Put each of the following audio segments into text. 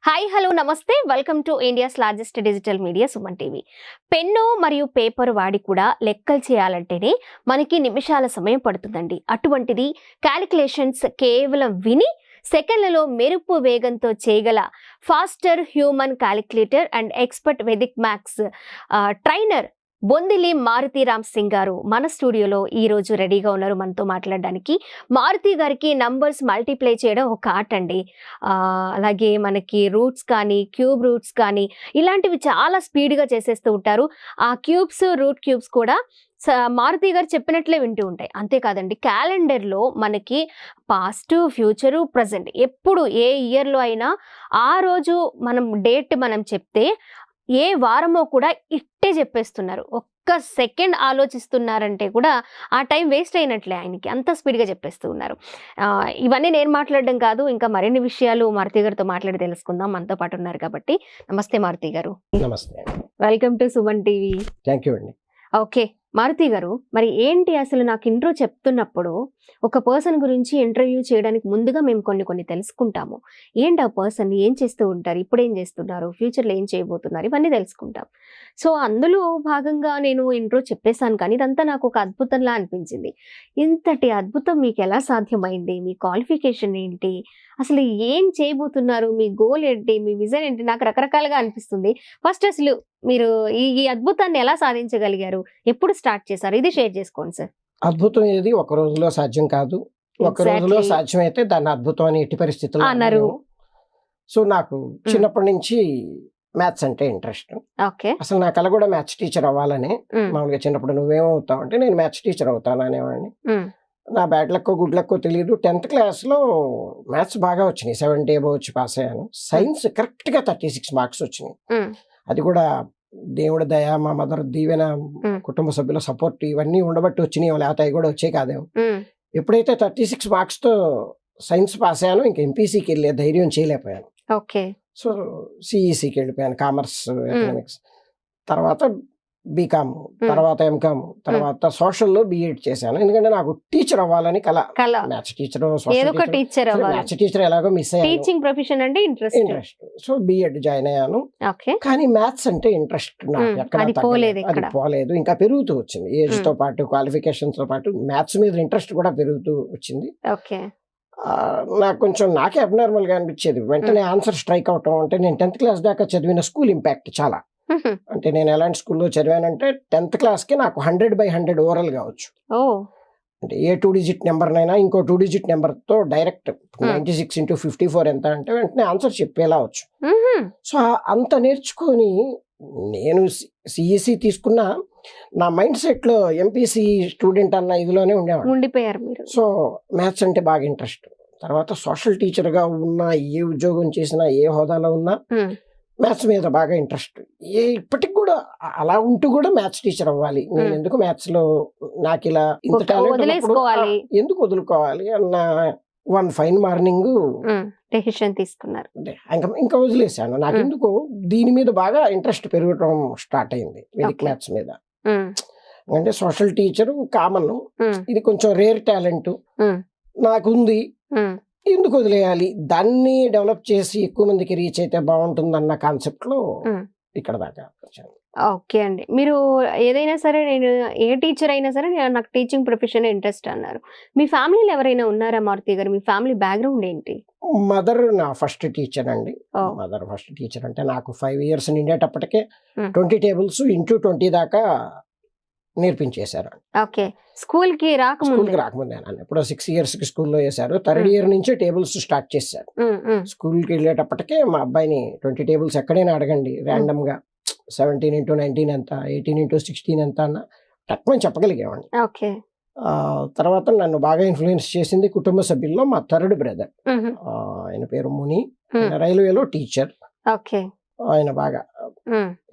Hi hello నమస్తే welcome to India's largest digital media Suman TV. Pen మరియు paper వాడి కూడా లెక్కలు చేయాలంటేనే మనకి నిమిషాల సమయం పడుతుందండి. అటువంటిది క్యాలిక్యులేషన్స్ కేవలం విని సెకండ్లలో మెరుపు వేగంతో చేయగల faster human calculator and expert vedic maths trainer Bondili Maruthi Ram Singh గారు మన స్టూడియోలో ఈ రోజు రెడీగా ఉన్నారు మనతో మాట్లాడడానికి. మారుతి గారికి నంబర్స్ మల్టిప్లై చేయడం ఒక ఆర్ట్ అండి. అలాగే మనకి రూట్స్ కానీ క్యూబ్ రూట్స్ కానీ ఇలాంటివి చాలా స్పీడ్గా చేసేస్తూ ఉంటారు. ఆ క్యూబ్స్ రూట్ క్యూబ్స్ కూడా మారుతి గారు చెప్పినట్లే వింటూ ఉంటాయి. అంతేకాదండి, క్యాలెండర్లో మనకి పాస్ట్ ఫ్యూచరు ప్రజెంట్ ఎప్పుడు ఏ ఇయర్లో అయినా ఆ రోజు డేట్ మనం చెప్తే ఏ వారమో కూడా ఇట్టే చెప్పేస్తున్నారు. ఒక్క సెకండ్ ఆలోచిస్తున్నారంటే కూడా ఆ టైం వేస్ట్ అయినట్లే ఆయనకి, అంత స్పీడ్గా చెప్పేస్తూ ఉన్నారు. ఇవన్నీ నేను మాట్లాడడం కాదు, ఇంకా మరిన్ని విషయాలు మారుతి గారితో మాట్లాడి తెలుసుకుందాం. మనతో పాటు ఉన్నారు కాబట్టి. నమస్తే మారుతి గారు. నమస్తే. Welcome to Suman TV. Thank you అండి. ఓకే మారుతి గారు, మరి ఏంటి అసలు నాకు ఇంట్రో చెప్తున్నప్పుడు ఒక పర్సన్ గురించి ఇంటర్వ్యూ చేయడానికి ముందుగా మేము కొన్ని తెలుసుకుంటాము. ఏంటి ఆ పర్సన్ ఏం చేస్తూ ఉంటారు, ఇప్పుడు ఏం చేస్తున్నారు, ఫ్యూచర్లో ఏం చేయబోతున్నారు, ఇవన్నీ తెలుసుకుంటాం. సో అందులో భాగంగా నేను ఇంట్రో చెప్పేశాను, కానీ ఇదంతా నాకు ఒక అద్భుతంలా అనిపించింది. ఇంతటి అద్భుతం మీకు ఎలా సాధ్యమైంది, మీ క్వాలిఫికేషన్ ఏంటి, అసలు ఏం చేయబోతున్నారు, మీ గోల్ ఏంటి, మీ విజన్ ఏంటి, నాకు రకరకాలుగా అనిపిస్తుంది. ఫస్ట్ అసలు మీరు ఈ అద్భుతాన్ని ఎలా సాధించగలిగారు, ఎప్పుడు స్టార్ట్ చేశారు, ఇది షేర్ చేసుకోండి సార్. అద్భుతం ఏది ఒక రోజులో సాధ్యం కాదు. ఒక రోజులో సాధ్యమైతే దాన్ని అద్భుతం అని ఎట్టి పరిస్థితుల్లో అన్నారు. సో నాకు చిన్నప్పటి నుంచి మ్యాథ్స్ అంటే ఇంట్రెస్ట్. అసలు నాకు అలా కూడా మ్యాథ్స్ టీచర్ అవ్వాలని. మామూలుగా చిన్నప్పుడు నువ్వేమవుతావు అంటే నేను మ్యాథ్స్ టీచర్ అవుతాను అనేవాడిని. నా బ్యాడ్ లక్కో గుడ్ లక్కో తెలియదు, 10th క్లాస్లో మ్యాథ్స్ బాగా వచ్చినాయి, 70 అబౌవ్ వచ్చి పాస్ అయ్యాను. సైన్స్ కరెక్ట్గా 36 మార్క్స్ వచ్చినాయి. అది కూడా దేవుడి దయ, మా మదర్ దీవెన, కుటుంబ సభ్యుల సపోర్ట్ ఇవన్నీ ఉండబట్టి వచ్చినాయి, లేకపోతే అవి కూడా వచ్చే కాదేమో. ఎప్పుడైతే 36 మార్క్స్తో సైన్స్ పాస్ అయ్యాను, ఇంకా ఎంపీసీకి వెళ్ళే ధైర్యం చేయలేకపోయాను. సో సిఈసికి వెళ్ళిపోయాను, కామర్స్ ఎకనామిక్స్. తర్వాత బీకామ్, తర్వాత ఎంకామ్, తర్వాత సోషల్లో బిఎడ్ చేశాను. ఎందుకంటే నాకు టీచర్ అవ్వాలని కల. మ్యాథ్స్ టీచర్, మ్యాథ్స్ టీచర్ ఎలాగో మిస్ అయ్యాను, ఇంట్రెస్ట్. సో బిఎడ్ జాయిన్ అయ్యాను. కానీ మ్యాథ్స్ అంటే ఇంట్రెస్ట్ నాకు ఎక్కడ అది పోలేదు, ఇంకా పెరుగుతూ వచ్చింది. ఏజ్ తో పాటు, క్వాలిఫికేషన్స్ తో పాటు మ్యాథ్స్ మీద ఇంట్రెస్ట్ కూడా పెరుగుతూ వచ్చింది. నాకు కొంచెం నాకే అబ్నార్మల్ గా అనిపించేది వెంటనే ఆన్సర్ స్ట్రైక్ అవటం. అంటే నేను 10th క్లాస్ దాకా చదివిన స్కూల్ ఇంపాక్ట్ చాలా. అంటే నేను ఎలాంటి స్కూల్లో చదివానంటే 10th క్లాస్కి నాకు 100/100 ఓవరాల్ కావచ్చు. అంటే ఏ 2 డిజిట్ నెంబర్నైనా ఇంకో 2 డిజిట్ నెంబర్తో డైరెక్ట్ 96 into 54 ఎంత అంటే వెంటనే ఆన్సర్ చెప్పేలా వచ్చు. సో అంత నేర్చుకొని నేను సిఈసి తీసుకున్న నా మైండ్ సెట్లో ఎంపీసీ స్టూడెంట్ అన్న ఇదిలోనే ఉండేవాడు. సో మ్యాథ్స్ అంటే బాగా ఇంట్రెస్ట్. తర్వాత సోషల్ టీచర్గా ఉన్నా, ఏ ఉద్యోగం చేసినా, ఏ హోదాలో ఉన్నా మ్యాథ్స్ మీద బాగా ఇంట్రెస్ట్. ఇప్పటికి కూడా అలా ఉంటూ కూడా మ్యాథ్స్ టీచర్ అవ్వాలి, నేను ఎందుకు మ్యాథ్స్ లో నాకు ఇలా ఇంత టాలెంట్ ఎందుకు వదులుకోవాలి అన్న వన్ ఫైన్ మార్నింగ్ డెసిషన్ తీసుకున్నారు. ఇంకా వదిలేసాను. నాకు ఎందుకు దీని మీద బాగా ఇంట్రెస్ట్ పెరగడం స్టార్ట్ అయింది, వేదిక్ మ్యాథ్స్ మీద. అంటే సోషల్ టీచర్ కామన్, ఇది కొంచెం రేర్ టాలెంట్ నాకుంది, ఎందుకు వదిలేయాలి, దాన్ని డెవలప్ చేసి ఎక్కువ మందికి రీచ్ అయితే బాగుంటుంది అన్న కాన్సెప్ట్ లో ఇక్కడ దాకా వచ్చాను. ఓకే అండి, మీరు ఏదైనా సరే, నేను ఏ టీచర్ అయినా సరే నాకు టీచింగ్ ప్రొఫెషన్ ఇంట్రెస్ట్ అన్నారు. మీ ఫ్యామిలీలో ఎవరైనా ఉన్నారా మారుతి గారు? మీ ఫ్యామిలీ బ్యాక్గ్రౌండ్ ఏంటి? మదర్ నా ఫస్ట్ టీచర్ అండి. మదర్ ఫస్ట్ టీచర్ అంటే నాకు 5 years నిండేటప్పటికే 20 tables into 20 దాకా నేర్పించేశారు. ఓకే, స్కూల్ కి రాకముందే ఎప్పుడో 6 years కి స్కూల్లో వేశారు. 3rd year నుంచే టేబుల్స్ స్టార్ట్ చేశారు. స్కూల్కి వెళ్ళేటప్పటికే మా అబ్బాయిని 20 tables ఎక్కడైనా అడగండి ర్యాండమ్ గా, 17 into 19 ఎంత, 18 into 16 ఎంత అన్న తక్కువ చెప్పగలిగేవాడిని. తర్వాత నన్ను బాగా ఇన్ఫ్లుయెన్స్ చేసింది కుటుంబ సభ్యుల్లో మా 3rd brother. ఆయన పేరు ముని, రైల్వేలో టీచర్. ఆయన బాగా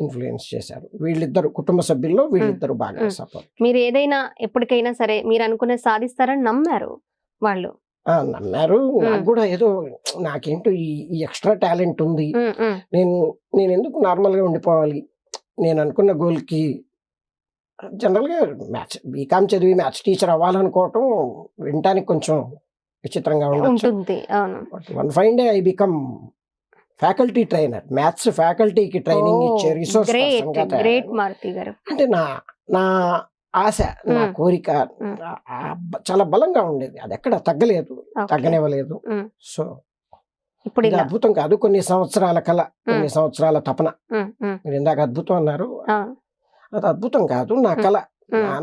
ఇన్ఫ్లుయెన్స్ చేశారు. వీళ్ళిద్దరు కుటుంబ సభ్యుల్లో వీళ్ళిద్దరు బాగా సపోర్ట్. మీరు ఏదైనా ఎప్పటికైనా సరే మీరు అనుకునే సాధిస్తారని నమ్మారు వాళ్ళు? నమ్మారు. నాకు కూడా ఏదో నాకేంటో ఈ ఎక్స్ట్రా టాలెంట్ ఉంది, నేను ఎందుకు నార్మల్ గా ఉండిపోవాలి, నేను అనుకున్న గోల్ కి. జనరల్ గా మ్యాథ్స్ బీకామ్ చదివి మ్యాథ్స్ టీచర్ అవ్వాలనుకోవటం వినటానికి కొంచెం విచిత్రంగా ఉంటుంది. One fine day I become faculty trainer, maths ఫ్యాకల్టీకి ట్రైనింగ్ ఇచ్చే రిసోర్స్ పర్సన్ గా గ్రేట్ తయారయ్యాను. మారుతి గారు. అంటే నా ఆశ, నా కోరిక చాలా బలంగా ఉండేది. అది ఎక్కడ తగ్గలేదు, తగ్గనివ్వలేదు. సో ఇప్పుడు ఇది అద్భుతం కాదు, కొన్ని సంవత్సరాల కళ, కొన్ని సంవత్సరాల తపన. మీరు ఇందాక అద్భుతం అన్నారు, అది అద్భుతం కాదు, నా కళ,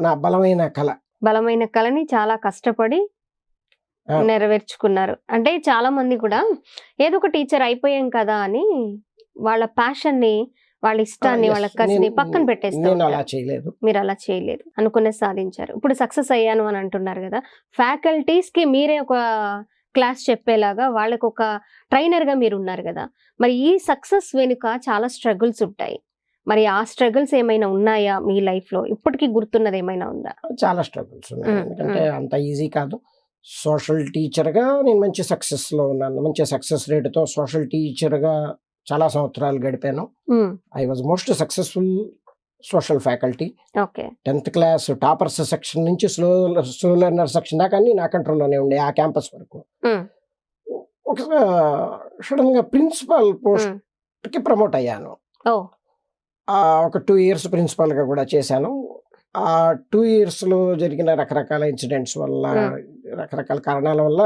నా బలమైన కళ. బలమైన కళని చాలా కష్టపడి నెరవేర్చుకున్నారు. అంటే చాలా మంది కూడా ఏదో ఒక టీచర్ అయిపోయాం కదా అని వాళ్ళ ప్యాషన్ ని, వాళ్ళ ఇష్టాన్ని, వాళ్ళ కసిని పక్కన పెట్టేస్తారు. అలా చేయలేదు. మీరు అలా చేయలేదు, అనుకున్నది సాధించారు. ఇప్పుడు సక్సెస్ అయ్యాను అని అంటున్నారు కదా, ఫ్యాకల్టీస్ కి మీరే ఒక క్లాస్ చెప్పేలాగా వాళ్ళకి ఒక ట్రైనర్ గా మీరు ఉన్నారు కదా, మరి ఈ సక్సెస్ వెనుక చాలా స్ట్రగుల్స్ ఉంటాయి. మరి ఆ స్ట్రగుల్స్ ఏమైనా ఉన్నాయా మీ లైఫ్ లో? ఇప్పటికీ గుర్తున్నది ఏమైనా ఉందా? చాలా స్ట్రగుల్స్ ఉన్నాయి, ఎందుకంటే అంత ఈజీ కాదు. సోషల్ టీచర్గా నేను మంచి సక్సెస్లో ఉన్నాను, మంచి సక్సెస్ రేటుతో సోషల్ టీచర్గా చాలా సంవత్సరాలు గడిపాను. I was most successful social faculty. 10th class toppers section నుంచి స్లో లెర్నర్ సెక్షన్ దాకా అన్ని నా కంట్రోల్లోనే ఉండే, ఆ క్యాంపస్ వరకు. ఒకసారి సడన్గా ప్రిన్సిపాల్ పోస్ట్కి ప్రమోట్ అయ్యాను. ఒక 2 years ప్రిన్సిపాల్గా కూడా చేశాను. ఆ 2 yearsలో జరిగిన రకరకాల ఇన్సిడెంట్స్ వల్ల, రకరకాల కారణాల వల్ల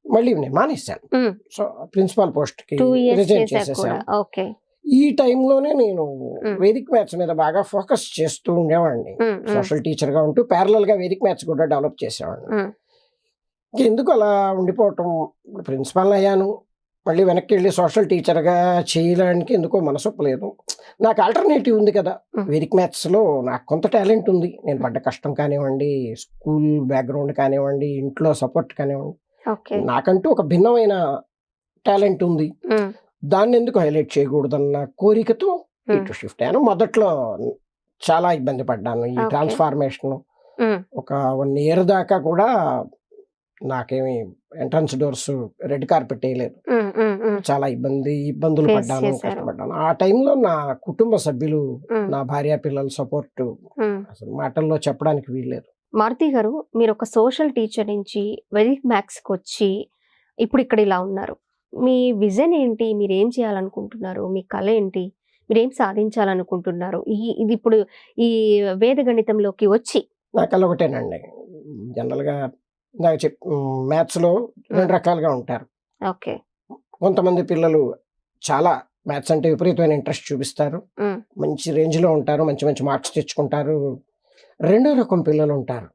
మళ్ళీ నేను మానేశాను. సో ప్రిన్సిపాల్ పోస్ట్కి రిజైన్ చేసేసాను. ఈ టైంలోనే నేను వేదిక్ మ్యాథ్స్ మీద బాగా ఫోకస్ చేస్తూ ఉండేవాడిని. సోషల్ టీచర్గా ఉంటూ ప్యారలల్ గా వేదిక్ మ్యాథ్స్ కూడా డెవలప్ చేసేవాడిని. ఎందుకు అలా ఉండిపోవటం, ప్రిన్సిపాల్ అయ్యాను, మళ్ళీ వెనక్కి వెళ్ళి సోషల్ టీచర్గా చేయడానికి ఎందుకో మనసొప్పలేదు. నాకు ఆల్టర్నేటివ్ ఉంది కదా, వేదిక్ మ్యాథ్స్లో నాకు కొంత టాలెంట్ ఉంది. నేను పడ్డ కష్టం కానివ్వండి, స్కూల్ బ్యాక్గ్రౌండ్ కానివ్వండి, ఇంట్లో సపోర్ట్ కానివ్వండి, నాకంటూ ఒక భిన్నమైన టాలెంట్ ఉంది. దాన్ని ఎందుకు హైలైట్ చేయకూడదన్న కోరికతో ఇటు షిఫ్ట్ అయ్యాను. మొదట్లో చాలా ఇబ్బంది పడ్డాను ఈ ట్రాన్స్ఫార్మేషన్. ఒక 1 year దాకా కూడా నాకేమి ఎంట్రన్స్ డోర్స్ రెడ్ కార్పెట్ వేయలేదు. చాలా ఇబ్బందులు పడ్డాను, కష్టపడ్డాను. ఆ టైంలో నా కుటుంబ సభ్యులు, నా భార్య పిల్లల సపోర్ట్ అసలు మాటల్లో చెప్పడానికి వీల్లేదు. మారుతి గారు, మీరు ఒక సోషల్ టీచర్ నుంచి వేదిక్ మ్యాథ్స్కి వచ్చి ఇప్పుడు ఇక్కడ ఇలా ఉన్నారు. మీ విజన్ ఏంటి? మీరు ఏం చేయాలనుకుంటున్నారు? మీ కళ ఏంటి? మీరేం సాధించాలనుకుంటున్నారు? ఇది ఇప్పుడు ఈ వేద గణితంలోకి వచ్చి? నా కళ ఒకటేనండి. జనరల్గా నాకు మ్యాథ్స్లో 2 రకాలుగా ఉంటారు. కొంతమంది పిల్లలు చాలా మ్యాథ్స్ అంటే విపరీతమైన ఇంట్రెస్ట్ చూపిస్తారు, మంచి రేంజ్లో ఉంటారు, మంచి మంచి మార్క్స్ తెచ్చుకుంటారు. 2వ రకం పిల్లలు ఉంటారు,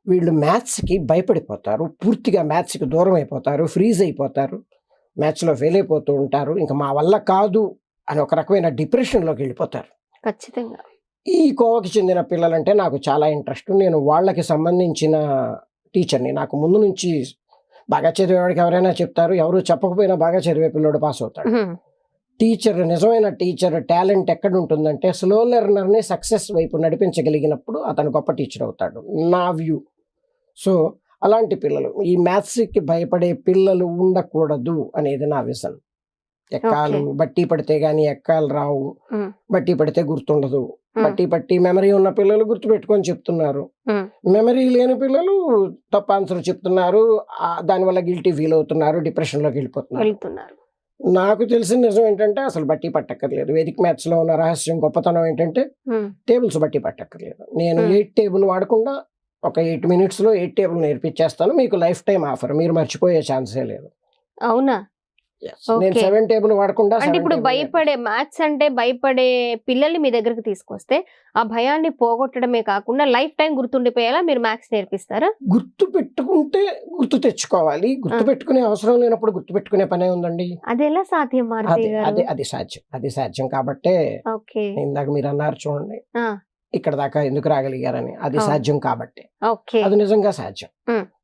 వీళ్ళు మ్యాథ్స్కి భయపడిపోతారు, పూర్తిగా మ్యాథ్స్కి దూరం అయిపోతారు, ఫ్రీజ్ అయిపోతారు, మ్యాథ్స్లో ఫెయిల్ అయిపోతూ ఉంటారు, ఇంకా మా వల్ల కాదు అని ఒక రకమైన డిప్రెషన్లోకి వెళ్ళిపోతారు. ఖచ్చితంగా ఈ కోవకి చెందిన పిల్లలంటే నాకు చాలా ఇంట్రెస్ట్. నేను వాళ్ళకి సంబంధించిన టీచర్ని. నాకు ముందు నుంచి బాగా చదివేవాడికి ఎవరైనా చెప్తారు, ఎవరు చెప్పకపోయినా బాగా చదివే పిల్లోడు పాస్ అవుతాడు. టీచర్, నిజమైన టీచర్ టాలెంట్ ఎక్కడ ఉంటుందంటే స్లో లెర్నర్ని సక్సెస్ వైపు నడిపించగలిగినప్పుడు అతను గొప్ప టీచర్ అవుతాడు, నా వ్యూ. సో అలాంటి పిల్లలు, ఈ మ్యాథ్స్కి భయపడే పిల్లలు ఉండకూడదు అనేది నా విజన్. ఎక్కాలు బట్టి పడితే గానీ ఎక్కాలు రావు, బట్టి పడితే గుర్తుండదు. బట్టి మెమరీ ఉన్న పిల్లలు గుర్తుపెట్టుకొని చెప్తున్నారు, మెమరీ లేని పిల్లలు తప్పు ఆన్సర్ చెప్తున్నారు, దానివల్ల గిల్టీ ఫీల్ అవుతున్నారు, డిప్రెషన్లోకి వెళ్ళిపోతున్నారు. నాకు తెలిసిన నిజం ఏంటంటే అసలు బట్టి పట్టక్కర్లేదు. వేదిక్ మ్యాథ్స్లో ఉన్న రహస్యం, గొప్పతనం ఏంటంటే టేబుల్స్ బట్టి పట్టక్కర్లేదు. నేను 8 టేబుల్ వాడకుండా ఒక 8 minutesలో 8 టేబుల్ నేర్పించేస్తాను. మీకు లైఫ్ టైం ఆఫర్, మీరు మర్చిపోయే ఛాన్సే లేదు. అవునా? నేను 7 టేబుల్ వాడకుండా. అంటే ఇప్పుడు భయపడే, మ్యాథ్స్ అంటే భయపడే పిల్లల్ని మీ దగ్గరికి తీసుకొస్తే ఆ భయాన్ని పోగొట్టడమే కాకుండా లైఫ్ టైం గుర్తుండిపోయేలా మీరు మ్యాథ్స్ నేర్పిస్తారా? గుర్తు పెట్టుకుంటే గుర్తు తెచ్చుకోవాలి, గుర్తు పెట్టుకునే అవసరం లేనప్పుడు గుర్తు పెట్టుకునే పనే ఉందండి. అది ఎలా సాధ్యం? అది సాధ్యం కాబట్టే ఇందాక మీరు అన్నారు చూడండి, ఇక్కడ దాకా ఎందుకు రాగలిగారని. అది సాధ్యం కాబట్టి, అది నిజంగా సాధ్యం.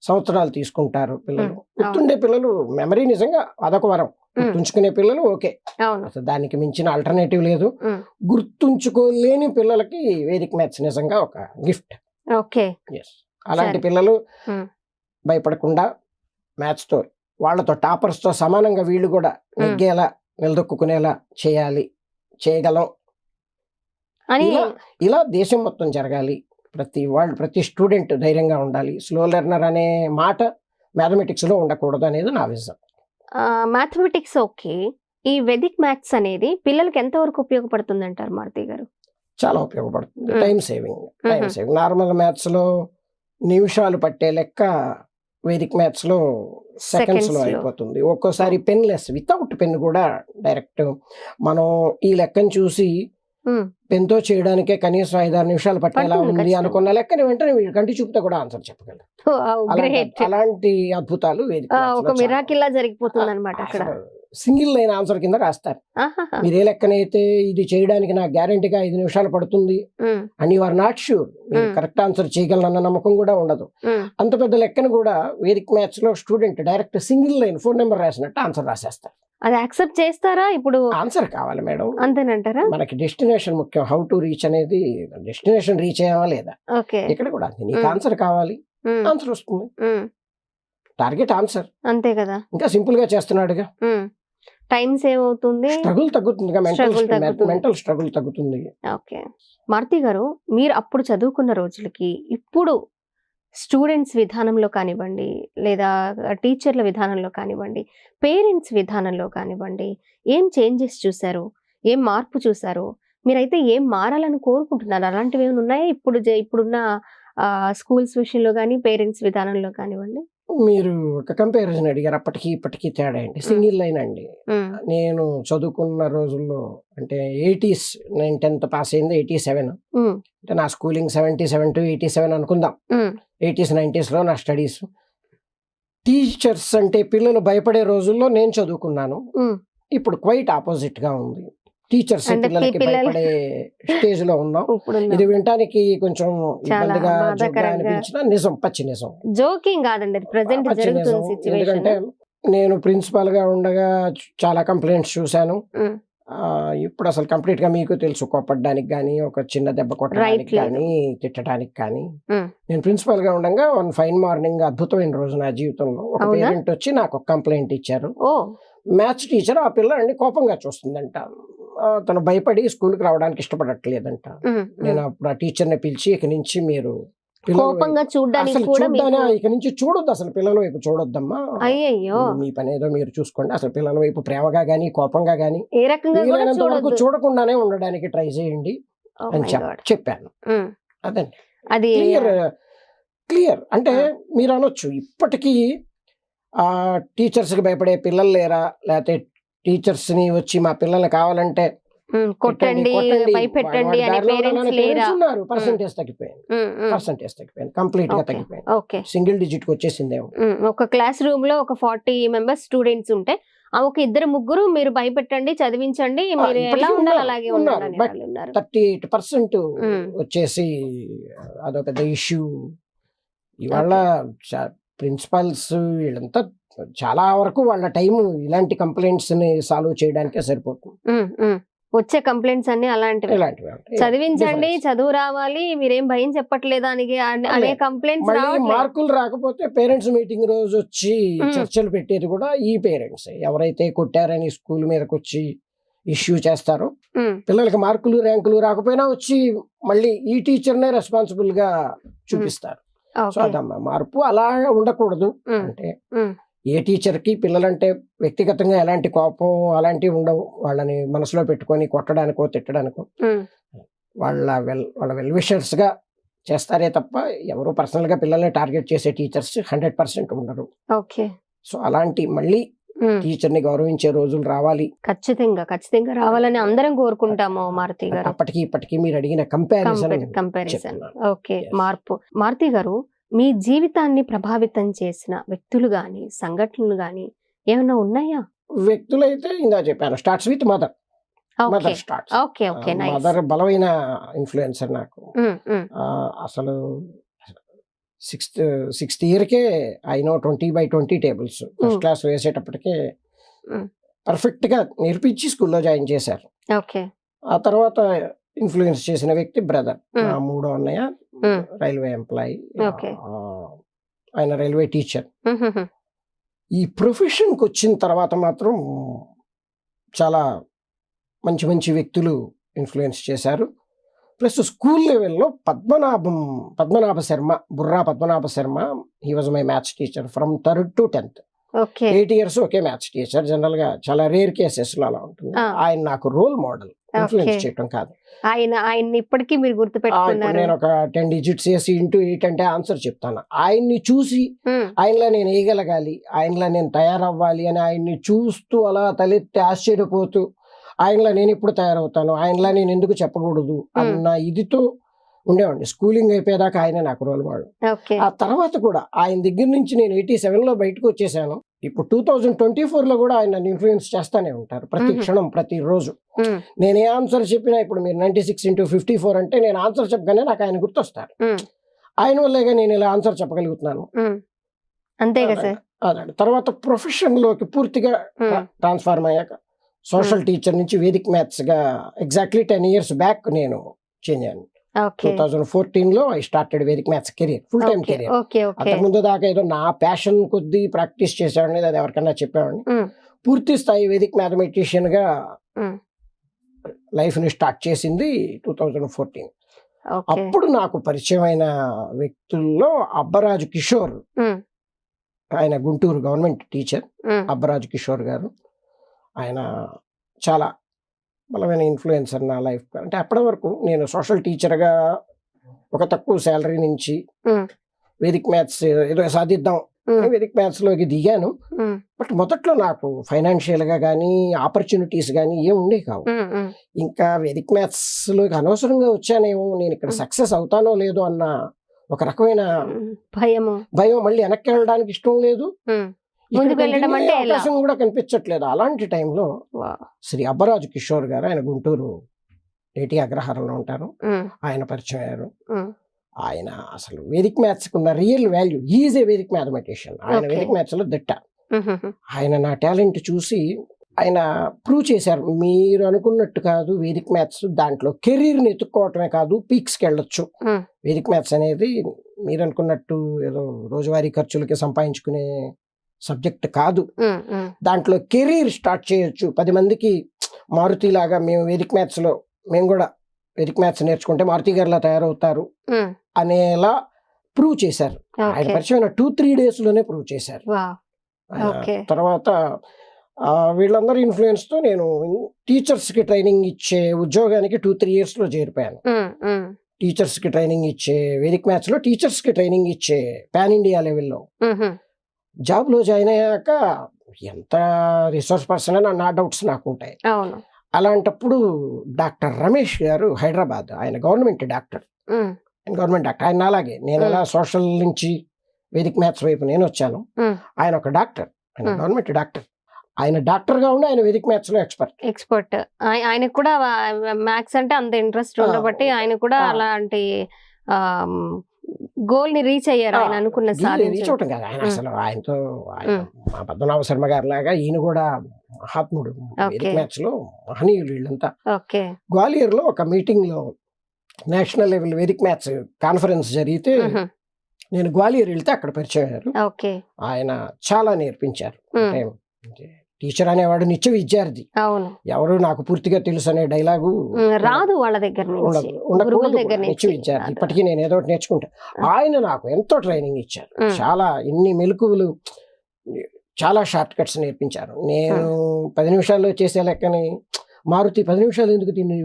సంవత్సరాలు తీసుకుంటారు పిల్లలు. గుర్తుండే పిల్లలు, మెమరీ నిజంగా అదొక వరం. గుర్తుంచుకునే పిల్లలు ఓకే, అసలు దానికి మించిన ఆల్టర్నేటివ్ లేదు. గుర్తుంచుకోలేని పిల్లలకి వేదిక్ మ్యాథ్స్ నిజంగా ఒక గిఫ్ట్. అలాంటి పిల్లలు భయపడకుండా మ్యాథ్స్తో వాళ్ళతో, టాపర్స్తో సమానంగా వీళ్ళు కూడా నెగ్గేలా, నిలదొక్కునేలా చేయాలి, చేయగలం. ఇలా దేశం మొత్తం జరగాలి. ప్రతి స్టూడెంట్ ధైర్యంగా ఉండాలి. స్లో లెర్నర్ అనే మాట మ్యాథమెటిక్స్లో ఉండకూడదు అనేది నా విజన్. మ్యాథమెటిక్స్ ఓకే, ఈ వేదిక్ మ్యాథ్స్ అనేది పిల్లలకి ఎంతవరకు ఉపయోగపడుతుంది అంటారు మారుతి గారు? చాలా ఉపయోగపడుతుంది. Time saving. నార్మల్ మ్యాథ్స్ లో నిమిషాలు పట్టే లెక్క వేదిక్ మ్యాథ్స్ లో సెకండ్స్ లో అయిపోతుంది. ఒక్కోసారి పెన్లెస్ వితౌట్ పెన్ కూడా డైరెక్ట్ మనం ఈ లెక్కను చూసి పెన్ తో చేయడానికే కనీసం 5-6 నిమిషాలు పట్టేలా ఉంది అనుకున్న లెక్కని వెంటనే కంటి చూపుతో కూడా ఆన్సర్ చెప్పగలరు. అలాంటి అద్భుతాలు జరిగిపోతుంది అనమాట. అక్కడ సింగిల్ లైన్ ఆన్సర్ కింద రాస్తారు. మీరు ఏ లెక్కనైతే ఇది చేయడానికి నాకు గ్యారంటీగా 5 నిమిషాలు పడుతుంది and you are not sure మీరు కరెక్ట్ ఆన్సర్ చేయగలనన్న నమ్మకం కూడా ఉండదు. అంత పెద్ద లెక్కను కూడా వేదిక్ మ్యాథ్స్ లో student direct single line phone number రాసినట్టు ఆన్సర్ రాసేస్తారు. అది యాక్సెప్ట్ చేస్తారా? ఇప్పుడు ఆన్సర్ కావాలి మేడం, అంతేనంటారా? మనకి డెస్టినేషన్ ముఖ్యం. హౌ టు రీచ్ అనేది డెస్టినేషన్ రీచ్ అయ్యావా లేదా, ఇక్కడ కూడా నీకు ఆన్సర్ కావాలి, ఆన్సర్ వస్తుంది. టార్గెట్ ఆన్సర్, అంతే కదా. ఇంకా సింపుల్ గా చేస్తున్నాడుగా, టైం సేవ్ అవుతుంది, స్ట్రగుల్ తగ్గుతుంది, మెంటల్ స్ట్రగుల్ తగ్గుతుంది. ఓకే మారుతి గారు, మీరు అప్పుడు చదువుకున్న రోజులకి ఇప్పుడు స్టూడెంట్స్ విధానంలో కానివ్వండి, లేదా టీచర్ల విధానంలో కానివ్వండి, పేరెంట్స్ విధానంలో కానివ్వండి, ఏం చేంజెస్ చూసారు, ఏం మార్పు చూసారు? మీరైతే ఏం మారాలని కోరుకుంటున్నారు? అలాంటివి ఏమైనా ఉన్నాయా ఇప్పుడున్న స్కూల్స్ విషయంలో కానీ పేరెంట్స్ విధానంలో కానివ్వండి? మీరు ఒక కంపారిజన్ అడిగారు, అప్పటికి ఇప్పటికీ తేడా అండి. సింగిల్ లైన్ అండి. నేను చదువుకున్న రోజుల్లో అంటే 80s, నేను 10th పాస్ అయింది 87. అంటే నా స్కూలింగ్ 77 to 87 అనుకుందాం. 80s 90s లో నా స్టడీస్. టీచర్స్ అంటే పిల్లలు భయపడే రోజుల్లో నేను చదువుకున్నాను. ఇప్పుడు క్వైట్ ఆపోజిట్ గా ఉంది. టీచర్స్ పిల్లలకి భయపడే స్టేజ్ లో ఉన్నాం. ఇది వినటానికి కొంచెం ఇబ్బందిగా అనిపించిన నిజం, పచ్చి నిజం, జోకింగ్ కాదండి, ప్రెజెంట్ జరుగుతున్న సిచువేషన్. ఎందుకంటే నేను ప్రిన్సిపాల్ గా ఉండగా చాలా కంప్లైంట్స్ చూశాను. ఇప్పుడు అసలు కంప్లీట్ గా మీకు తెలుసు, కోపడ్డానికి కానీ, ఒక చిన్న దెబ్బ కొట్టడానికి కానీ, తిట్టడానికి కానీ. నేను ప్రిన్సిపాల్ గా ఉండగా వన్ ఫైన్ మార్నింగ్, అద్భుతమైన రోజు నా జీవితంలో, ఒక పేరెంట్ వచ్చి నాకు ఒక కంప్లైంట్ ఇచ్చారు. మ్యాథ్స్ టీచర్ ఆ పిల్లని కోపంగా చూస్తుందంట, తను భయపడి స్కూల్కి రావడానికి ఇష్టపడట్లేదంట. నేను అప్పుడు ఆ టీచర్ని పిలిచి, ఇక నుంచి మీరు ఇక నుంచి చూడొద్దు, అసలు పిల్లల వైపు చూడొద్దమ్మా, మీ పని ఏదో మీరు చూసుకోండి, అసలు పిల్లల వైపు ప్రేమగా గానీ కోపంగా గానీ వీలైనంత వరకు చూడకుండానే ఉండడానికి ట్రై చేయండి అని చెప్పాను. అదండి, అది క్లియర్. అంటే మీరు అనొచ్చు, ఇప్పటికీ టీచర్స్ కి భయపడే పిల్లలు లేరా, లేకపోతే టీచర్స్ ని వచ్చి మా పిల్లల్ని కావాలంటే కొట్టండి, భయపెట్టండి అనే పేరెంట్స్ లేరా? పర్సెంటేజ్ తగ్గిపోయింది, కంప్లీట్ గా తగ్గిపోయింది. సింగిల్ డిజిట్ కి వచ్చేసింది. ఒక క్లాస్ రూమ్ లో ఒక 40 మెంబర్స్ స్టూడెంట్స్ ఉంటే ఒక 2-3 మీరు భయపెట్టండి, చదివించండి, మీరు ఎలా ఉండాలి అలాగే ఉన్నారు. 38% వచ్చేసి అదొక పెద్ద ఇష్యూ. ఇవాళ ప్రిన్సిపల్స్ వీళ్ళంతా చాలా వరకు వాళ్ళ టైం ఇలాంటి కంప్లైంట్స్ ని సాల్వ్ చేయడానికే సరిపోతుంది. వచ్చే కంప్లైంట్స్ అన్ని అలాంటివి, చదివించండి, చదువు రావాలి, మీరేం భయం చెప్పట్లేదా అనే కంప్లైంట్స్. మార్కులు రాకపోతే పేరెంట్స్ మీటింగ్ రోజు వచ్చి చర్చలు పెట్టేది కూడా ఈ పేరెంట్స్. ఎవరైతే కొట్టారని స్కూల్ మీదకి వచ్చి ఇష్యూ చేస్తారో, పిల్లలకి మార్కులు ర్యాంకులు రాకపోయినా వచ్చి మళ్ళీ ఈ టీచర్నే రెస్పాన్సిబుల్ గా చూపిస్తారు. సో అదమ్మా మార్పు. అలా ఉండకూడదు. అంటే ఏ టీచర్ కి పిల్లలంటే వ్యక్తిగతంగా ఎలాంటి కోపం అలాంటివి ఉండవు. వాళ్ళని మనసులో పెట్టుకొని కొట్టడానికో తిట్టడానికో వాళ్ళ వెల్ విషర్స్ గా చేస్తారే తప్ప ఎవరు పర్సనల్ గా పిల్లల్ని టార్గెట్ చేసే టీచర్స్ 100% ఉండరు. సో అలాంటి మళ్ళీ టీచర్ ని గౌరవించే రోజులు రావాలి. ఖచ్చితంగా రావాలని అందరం కోరుకుంటాము మారుతి గారు. అప్పటికి ఇప్పటికి మీరు అడిగిన కంపారిజన్. ఓకే, మార్పు. మారుతి గారు, మీ జీవితాన్ని ప్రభావితం చేసిన వ్యక్తులు గాని, సంఘటనలు గాని ఏమైనా ఉన్నాయా? వ్యక్తులైతే ఇందా చెప్పాను, స్టార్ట్స్ విత్ మదర్. మదర్ బలమైన ఇన్ఫ్లుయెన్సర్ నాకు. అసలు సిక్స్త్ ఇయర్కే I know 20/20 tables. First class వేసేటప్పటికే పర్ఫెక్ట్ గా నేర్పించి స్కూల్లో జాయిన్ చేశారు. ఆ తర్వాత ఇన్ఫ్లుయెన్స్ చేసిన వ్యక్తి బ్రదర్, నా మూడో అన్నయ్య, రైల్వే ఎంప్లాయీ, ఆయన రైల్వే టీచర్. ఈ ప్రొఫెషన్కి వచ్చిన తర్వాత మాత్రం చాలా మంచి మంచి వ్యక్తులు ఇన్ఫ్లుయెన్స్ చేశారు. ప్లస్ స్కూల్ లెవెల్లో Burra Padmanabha Sharma, he was my maths teacher from 3rd to 10th. Okay 8 years ఒకే మ్యాథ్స్ టీచర్. జనరల్ గా చాలా రేర్ కేసెస్ లో అలా ఉంటుంది. ఆయన నాకు రోల్ మోడల్, ఇన్ఫ్లుయెన్స్ చేయటం కాదు. ఆయన్ని ఇప్పటికీ మీరు ఇప్పుడు గుర్తుపెట్టుకున్నారు. నేను ఒక 10 digits వేసి ఇంటూ 8 అంటే ఆన్సర్ చెప్తాను. ఆయన్ని చూసి ఆయనలా నేను వేయగలగాలి, ఆయనలా నేను తయారవ్వాలి అని ఆయన్ని చూస్తూ అలా తలెత్తి ఆశ్చర్యపోతూ ఆయనలా నేను ఎప్పుడు తయారవుతాను, ఆయనలా నేను ఎందుకు చెప్పకూడదు అన్న ఇదితో ఉండేవాడిని. స్కూలింగ్ అయిపోయేదాకా ఆయన నాకు రోల్ మోడల్. ఆ తర్వాత కూడా ఆయన దగ్గర నుంచి నేను 87 లో బయటకు వచ్చేసాను. ఇప్పుడు 2024 లో కూడా ఆయన ఇన్ఫ్లుయెన్స్ చేస్తానే ఉంటారు ప్రతి క్షణం, ప్రతి రోజు. నేను ఏ ఆన్సర్ చెప్పినా, ఇప్పుడు మీరు 96 into 54 అంటే నేను ఆన్సర్ చెప్పగానే నాకు ఆయన గుర్తొస్తారు. ఆయన వల్లేగా నేను ఇలా ఆన్సర్ చెప్పగలుగుతున్నాను. అంతే కదా సార్. అదే తర్వాత ప్రొఫెషన్ లోకి పూర్తిగా ట్రాన్స్ఫార్మ్ అయ్యాక సోషల్ టీచర్ నుంచి వేదిక్ మ్యాథ్స్ గా ఎగ్జాక్ట్లీ 10 years బ్యాక్ నేను చేంజ్ అయ్యాను. 2014 లో I started Vedic maths career, full time career. అంతకుముందు దాకా ఏదో నా ప్యాషన్ కొద్దీ ప్రాక్టీస్ చేసేవాడిని, అది ఎవరికన్నా చెప్పేవాడిని. పూర్తి స్థాయి వేదిక్ మ్యాథమెటిషియన్ గా లైఫ్ ని స్టార్ట్ చేసింది 2014. అప్పుడు నాకు పరిచయమైన వ్యక్తుల్లో అబ్బరాజు కిషోర్, ఆయన గుంటూరు గవర్నమెంట్ టీచర్. అబ్బరాజు కిషోర్ గారు ఆయన చాలా బలమైన ఇన్ఫ్లుయెన్సర్ నా లైఫ్. అంటే అప్పటి వరకు నేను సోషల్ టీచర్గా ఒక తక్కువ శాలరీ నుంచి వేదిక్ మ్యాథ్స్ ఏదో సాధిద్దాం వేదిక్ మ్యాథ్స్ లోకి దిగాను. బట్ మొదట్లో నాకు ఫైనాన్షియల్ గా కానీ ఆపర్చునిటీస్ కానీ ఏం ఉండే కావు. ఇంకా వేదిక్ మ్యాథ్స్ లోకి అనవసరంగా వచ్చానేమో, నేను ఇక్కడ సక్సెస్ అవుతానో లేదో అన్న ఒక రకమైన భయం, మళ్ళీ వెనక్కి వెళ్ళడానికి ఇష్టం లేదు, అవకాశం కూడా కనిపించట్లేదు. అలాంటి టైంలో శ్రీ అబ్బరాజు కిషోర్ గారు, ఆయన గుంటూరు ఏటి అగ్రహారంలో ఉంటారు, ఆయన పరిచయం అయ్యారు. ఆయన అసలు వేదిక్ మ్యాథ్స్ కున్న real value, is a Vedic mathematician. ఆయన వేదిక్ మ్యాథ్స్ లో దిట్ట. ఆయన నా టాలెంట్ చూసి ఆయన ప్రూవ్ చేశారు, మీరు అనుకున్నట్టు కాదు వేదిక్ మ్యాథ్స్, దాంట్లో కెరీర్ని ఎత్తుక్కోవటమే కాదు పీక్స్కి వెళ్ళొచ్చు. వేదిక్ మ్యాథ్స్ అనేది మీరు అనుకున్నట్టు ఏదో రోజువారీ ఖర్చులకి సంపాదించుకునే సబ్జెక్ట్ కాదు, దాంట్లో కెరీర్ స్టార్ట్ చేయొచ్చు. 10 మందికి మారుతి లాగా మేము వేదిక్ మ్యాథ్స్ లో మేము కూడా వేదిక్ మ్యాథ్స్ నేర్చుకుంటే మారుతి గారిలా తయారవుతారు అనేలా ప్రూవ్ చేశారు. ఆయన పరిచయం 2-3 days లోనే ప్రూవ్ చేశారు. తర్వాత వీళ్ళందరూ ఇన్ఫ్లుయెన్స్ తో నేను టీచర్స్ కి ట్రైనింగ్ ఇచ్చే ఉద్యోగానికి 2-3 years లో చేరిపోయాను. టీచర్స్ కి ట్రైనింగ్ ఇచ్చే వేదిక్ మ్యాథ్స్ లో టీచర్స్ కి ట్రైనింగ్ ఇచ్చే పాన్ ఇండియా లెవెల్లో జాబ్ లో జాయిన్ అయ్యాక ఎంత రిసోర్స్ పర్సన్ అని నా డౌట్స్ నాకు ఉంటాయి. అలాంటప్పుడు డాక్టర్ రమేష్ గారు హైదరాబాద్, ఆయన గవర్నమెంట్ డాక్టర్. ఆయన అలాగే నేను ఎలా సోషల్ నుంచి వేదిక్ మ్యాథ్స్ వైపు నేను వచ్చాను, ఆయన ఒక డాక్టర్, ఆయన గవర్నమెంట్ డాక్టర్. ఆయన డాక్టర్ గా ఉండి ఆయన వేదిక్ మ్యాథ్స్ లో ఎక్స్పర్ట్. ఆయనకు కూడా మ్యాథ్స్ అంటే అంత ఇంట్రెస్ట్ ఉండబట్టి ఆయన కూడా అలాంటి గోల్ ని రీచ్ అయ్యారు. ఆయన అనుకున్న రీచ్ అవటం కాదు, ఆయన అసలు ఆయనతో మా పద్మనాభ శర్మ గారి లాగా ఈయన కూడా మహాత్ముడు. వేదిక్ మ్యాథ్స్ లో మహనీయులు వీళ్ళంతా. గ్వాలియర్ లో ఒక మీటింగ్ లో national level Vedic maths conference జరిగితే నేను గ్వాలియర్ వెళ్తే అక్కడ పరిచయం అయ్యారు. ఆయన చాలా నేర్పించారు. టీచర్ అనేవాడు నిత్య విద్యార్థి, ఎవరు నాకు పూర్తిగా తెలుసు అనే డైలాగు రాదు వాళ్ళ దగ్గర, నిత్య విద్యార్థి. ఇప్పటికీ నేను ఏదో ఒకటి నేర్చుకుంటా. ఆయన నాకు ఎంతో ట్రైనింగ్ ఇచ్చారు, చాలా ఎన్ని మెలకువలు, చాలా షార్ట్ కట్స్ నేర్పించారు. నేను 10 నిమిషాల్లో చేసే లెక్కని మారుతి 10 నిమిషాలు ఎందుకు తిని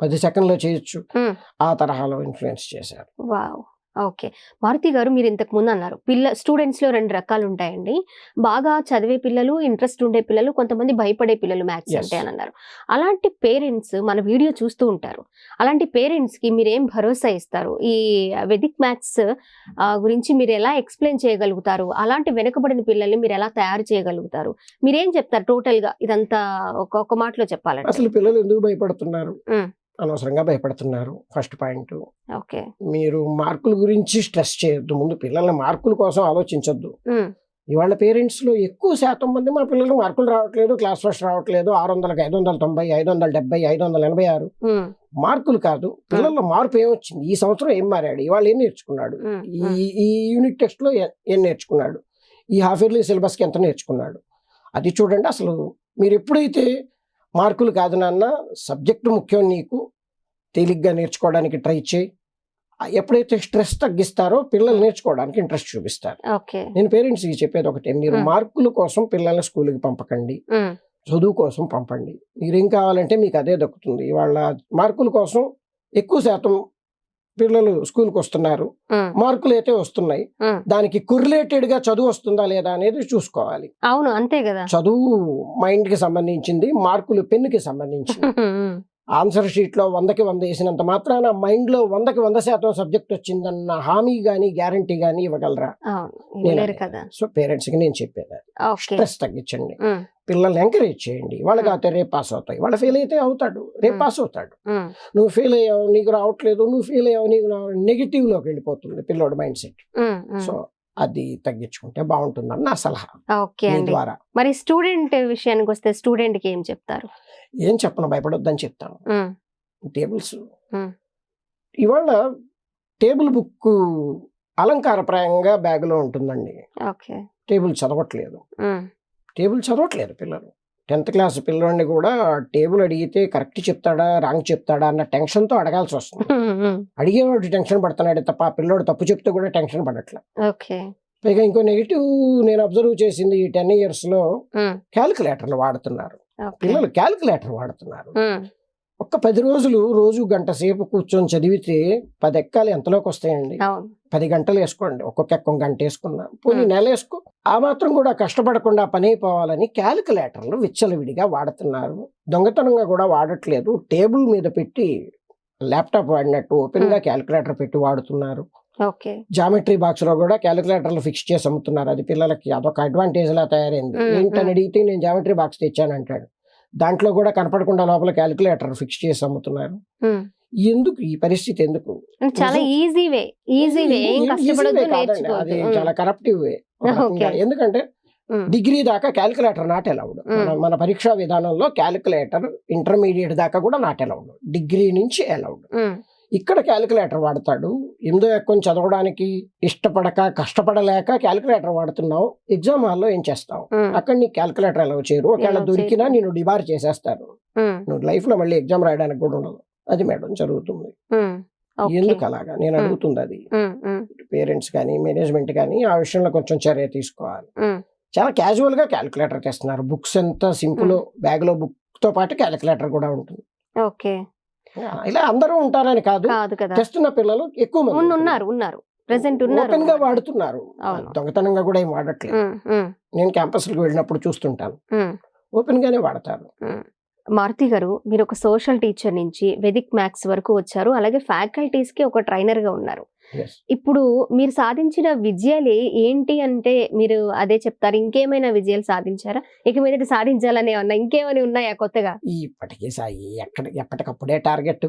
10 సెకండ్లో చేయొచ్చు, ఆ తరహాలో ఇన్ఫ్లుయెన్స్ చేశారు. ఓకే మారుతి గారు, మీరు ఇంతకు ముందు అన్నారు స్టూడెంట్స్ లో 2 రకాలు ఉంటాయండి. బాగా చదివే పిల్లలు, ఇంట్రెస్ట్ ఉండే పిల్లలు, కొంతమంది భయపడే పిల్లలు మ్యాథ్స్ అంటే అని అన్నారు. అలాంటి పేరెంట్స్ మన వీడియో చూస్తూ ఉంటారు. అలాంటి పేరెంట్స్ కి మీరేం భరోసా ఇస్తారు? ఈ వేదిక్ మ్యాథ్స్ గురించి మీరు ఎలా ఎక్స్ప్లెయిన్ చేయగలుగుతారు? అలాంటి వెనుకబడిన పిల్లల్ని మీరు ఎలా తయారు చేయగలుగుతారు? మీరేం చెప్తారు టోటల్ గా ఇదంతా ఒక మాటలో చెప్పాలంటే? అసలు పిల్లలు ఎందుకు భయపడుతున్నారు? అనవసరంగా భయపడుతున్నారు. First point. మీరు మార్కుల గురించి స్ట్రెస్ చేయొద్దు, ముందు పిల్లల్ని మార్కుల కోసం ఆలోచించొద్దు. ఇవాళ పేరెంట్స్ లో ఎక్కువ శాతం మంది మా పిల్లలు మార్కులు రావట్లేదు, క్లాస్ ఫస్ట్ రావట్లేదు, 600కి 590, 570, 586 మార్కులు కాదు. పిల్లల్లో మార్పు ఏమొచ్చింది, ఈ సంవత్సరం ఏం మారాడు, ఇవాళ ఏం నేర్చుకున్నాడు, ఈ యూనిట్ టెస్ట్ లో ఏం నేర్చుకున్నాడు, ఈ హాఫ్ ఇయర్లీ సిలబస్కి ఎంత నేర్చుకున్నాడు, అది చూడండి. అసలు మీరు ఎప్పుడైతే మార్కులు కాదు నాన్న, సబ్జెక్టు ముఖ్యం, నీకు తేలిగ్గా నేర్చుకోవడానికి ట్రై చేయి, ఎప్పుడైతే స్ట్రెస్ తగ్గిస్తారో పిల్లలు నేర్చుకోవడానికి ఇంట్రెస్ట్ చూపిస్తారు. ఓకే. నేను పేరెంట్స్ కి చెప్పేది ఒకటే, మీరు మార్కుల కోసం పిల్లల్ని స్కూల్కి పంపకండి, చదువు కోసం పంపండి. మీరేం కావాలంటే మీకు అదే దక్కుతుంది. వాళ్ళ మార్కుల కోసం ఎక్కువ శాతం పిల్లలు స్కూల్కి వస్తున్నారు, మార్కులు అయితే వస్తున్నాయి, దానికి కొరిలేటెడ్ గా చదువు వస్తుందా లేదా అనేది చూసుకోవాలి. అవును, అంతే కదా. చదువు మైండ్ కి సంబంధించింది, మార్కులు పెన్నుకి సంబంధించింది. ఆన్సర్ షీట్ లో 100కి 100 వేసినంత మాత్రాన మైండ్ లో 100కి 100% సబ్జెక్ట్ వచ్చిందన్న హామీ గానీ గ్యారంటీ గానీ ఇవ్వగలరా? సో పేరెంట్స్ కి నేను చెప్పేది, స్ట్రెస్ తగ్గించండి, పిల్లల్ని ఎంకరేజ్ చేయండి. వాళ్ళకి అయితే రేపు పాస్ అవుతాయి, వాళ్ళు ఫెయిల్ అయితే అవుతాడు, రేపు పాస్ అవుతాడు. నువ్వు ఫెయిల్ అయ్యావు, నీకు రావట్లేదు, నువ్వు ఫెయిల్ అయ్యావు, నీకు నెగిటివ్ లోకి వెళ్ళిపోతుంది పిల్లోడు మైండ్ సెట్. సో అది తగ్గించుకుంటే బాగుంటుందని నా సలహా. ద్వారా మరి స్టూడెంట్ విషయానికి వస్తే స్టూడెంట్ కి ఏం చెప్తారు? ఏం చెప్పను, భయపడొద్దని చెప్తాను. టేబుల్స్ ఇవాళ టేబుల్ బుక్ అలంకారప్రాయంగా బ్యాగులో ఉంటుందండి. టేబుల్ చదవట్లేదు పిల్లలు. 10th క్లాస్ పిల్లల్ని కూడా టేబుల్ అడిగితే కరెక్ట్ చెప్తాడా రాంగ్ చెప్తాడా అన్న టెన్షన్ తో అడగాల్సి వస్తుంది. అడిగేవాడు టెన్షన్ పడుతున్నాడు తప్ప ఆ పిల్లోడు తప్పు చెప్తే కూడా టెన్షన్ పడట్లే. పైగా ఇంకో నెగిటివ్ నేను అబ్జర్వ్ చేసింది, ఈ 10 years లో క్యాలిక్యులేటర్లు వాడుతున్నారు పిల్లలు. క్యాలిక్యులేటర్ వాడుతున్నారు. ఒక్క 10 రోజులు రోజు గంట సేపు కూర్చొని చదివితే 10 ఎక్కాలు ఎంతలోకి వస్తాయండి? 10 గంటలు వేసుకోండి, ఒక్కొక్క ఎక్క గంట వేసుకున్నా, పోనీ నెల వేసుకో. ఆ మాత్రం కూడా కష్టపడకుండా పని అయిపోవాలని క్యాలిక్యులేటర్లు విచ్చలవిడిగా వాడుతున్నారు. దొంగతనంగా కూడా వాడట్లేదు, టేబుల్ మీద పెట్టి ల్యాప్టాప్ వాడినట్టు ఓపెన్ గా క్యాలిక్యులేటర్ పెట్టి వాడుతున్నారు. జామెట్రీ బాక్స్ లో కూడా క్యాలిక్యులేటర్లు ఫిక్స్ చేసి అమ్ముతున్నారు. అది పిల్లలకి అదొక అడ్వాంటేజ్ లా తయారైంది. ఏంటని అడిగితే నేను జామెట్రీ బాక్స్ తెచ్చానంటాడు, దాంట్లో కూడా కనపడకుండా లోపల క్యాలిక్యులేటర్ ఫిక్స్ చేసి అమ్ముతున్నారు. ఎందుకు ఈ పరిస్థితి? ఎందుకు? చాలా ఈజీ వే, అది చాలా కరప్టివ్ వే. ఎందుకంటే డిగ్రీ దాకా క్యాలిక్యులేటర్ నాట్ అలౌడ్. మన పరీక్షా విధానంలో క్యాలిక్యులేటర్ ఇంటర్మీడియట్ దాకా కూడా నాట్ అలౌడ్, డిగ్రీ నుంచి అలౌడ్. ఇక్కడ క్యాలిక్యులేటర్ వాడతాడు. 8వ ఎక్కం చదవడానికి ఇష్టపడక కష్టపడలేక క్యాలిక్యులేటర్ వాడుతున్నావు, ఎగ్జామ్ హాల్లో ఏం చేస్తావు? అక్కడ నీకు క్యాలిక్యులేటర్ ఎలా చేయరు, ఒకవేళ దొరికినా నేను డిబార్ చేసేస్తారు, నువ్వు లైఫ్ లో మళ్ళీ ఎగ్జామ్ రాయడానికి కూడా ఉండదు. అది మేడం జరుగుతుంది. ఎందుకు అలాగా నేను అడుగుతుంది. అది పేరెంట్స్ కానీ మేనేజ్మెంట్ కానీ ఆ విషయంలో కొంచెం చర్య తీసుకోవాలి. చాలా క్యాజువల్ గా క్యాలిక్యులేటర్ తెస్తున్నారు. బుక్స్ ఎంత సింపుల్, బ్యాగ్ లో బుక్ తో పాటు క్యాలిక్యులేటర్ కూడా ఉంటుంది. ఇలా అందరూ ఉంటారని కాదు, తెస్తున్న పిల్లలు ఎక్కువ మంది ఉన్నారు, ఓపెన్ గా వాడుతున్నారు. దొంగతనంగా కూడా ఏం వాడట్లేదు. నేను క్యాంపస్లకు వెళ్ళినప్పుడు చూస్తుంటాను, ఓపెన్ గానే వాడతారు. మారుతి గారు, మీరు ఒక సోషల్ టీచర్ నుంచి వేదిక్ మ్యాథ్స్ వరకు వచ్చారు, అలాగే ఫ్యాకల్టీస్ కి ఒక ట్రైనర్ గా ఉన్నారు. ఇప్పుడు మీరు సాధించిన విజయాలు ఏంటి అంటే మీరు అదే చెప్తారు? ఇంకేమైనా విజయాలు సాధించారా? ఇక మీద సాధించాలని ఏమన్నా ఇంకేమైనా ఉన్నాయా కొత్తగా? ఇప్పటికీ ఎప్పటికప్పుడే టార్గెట్.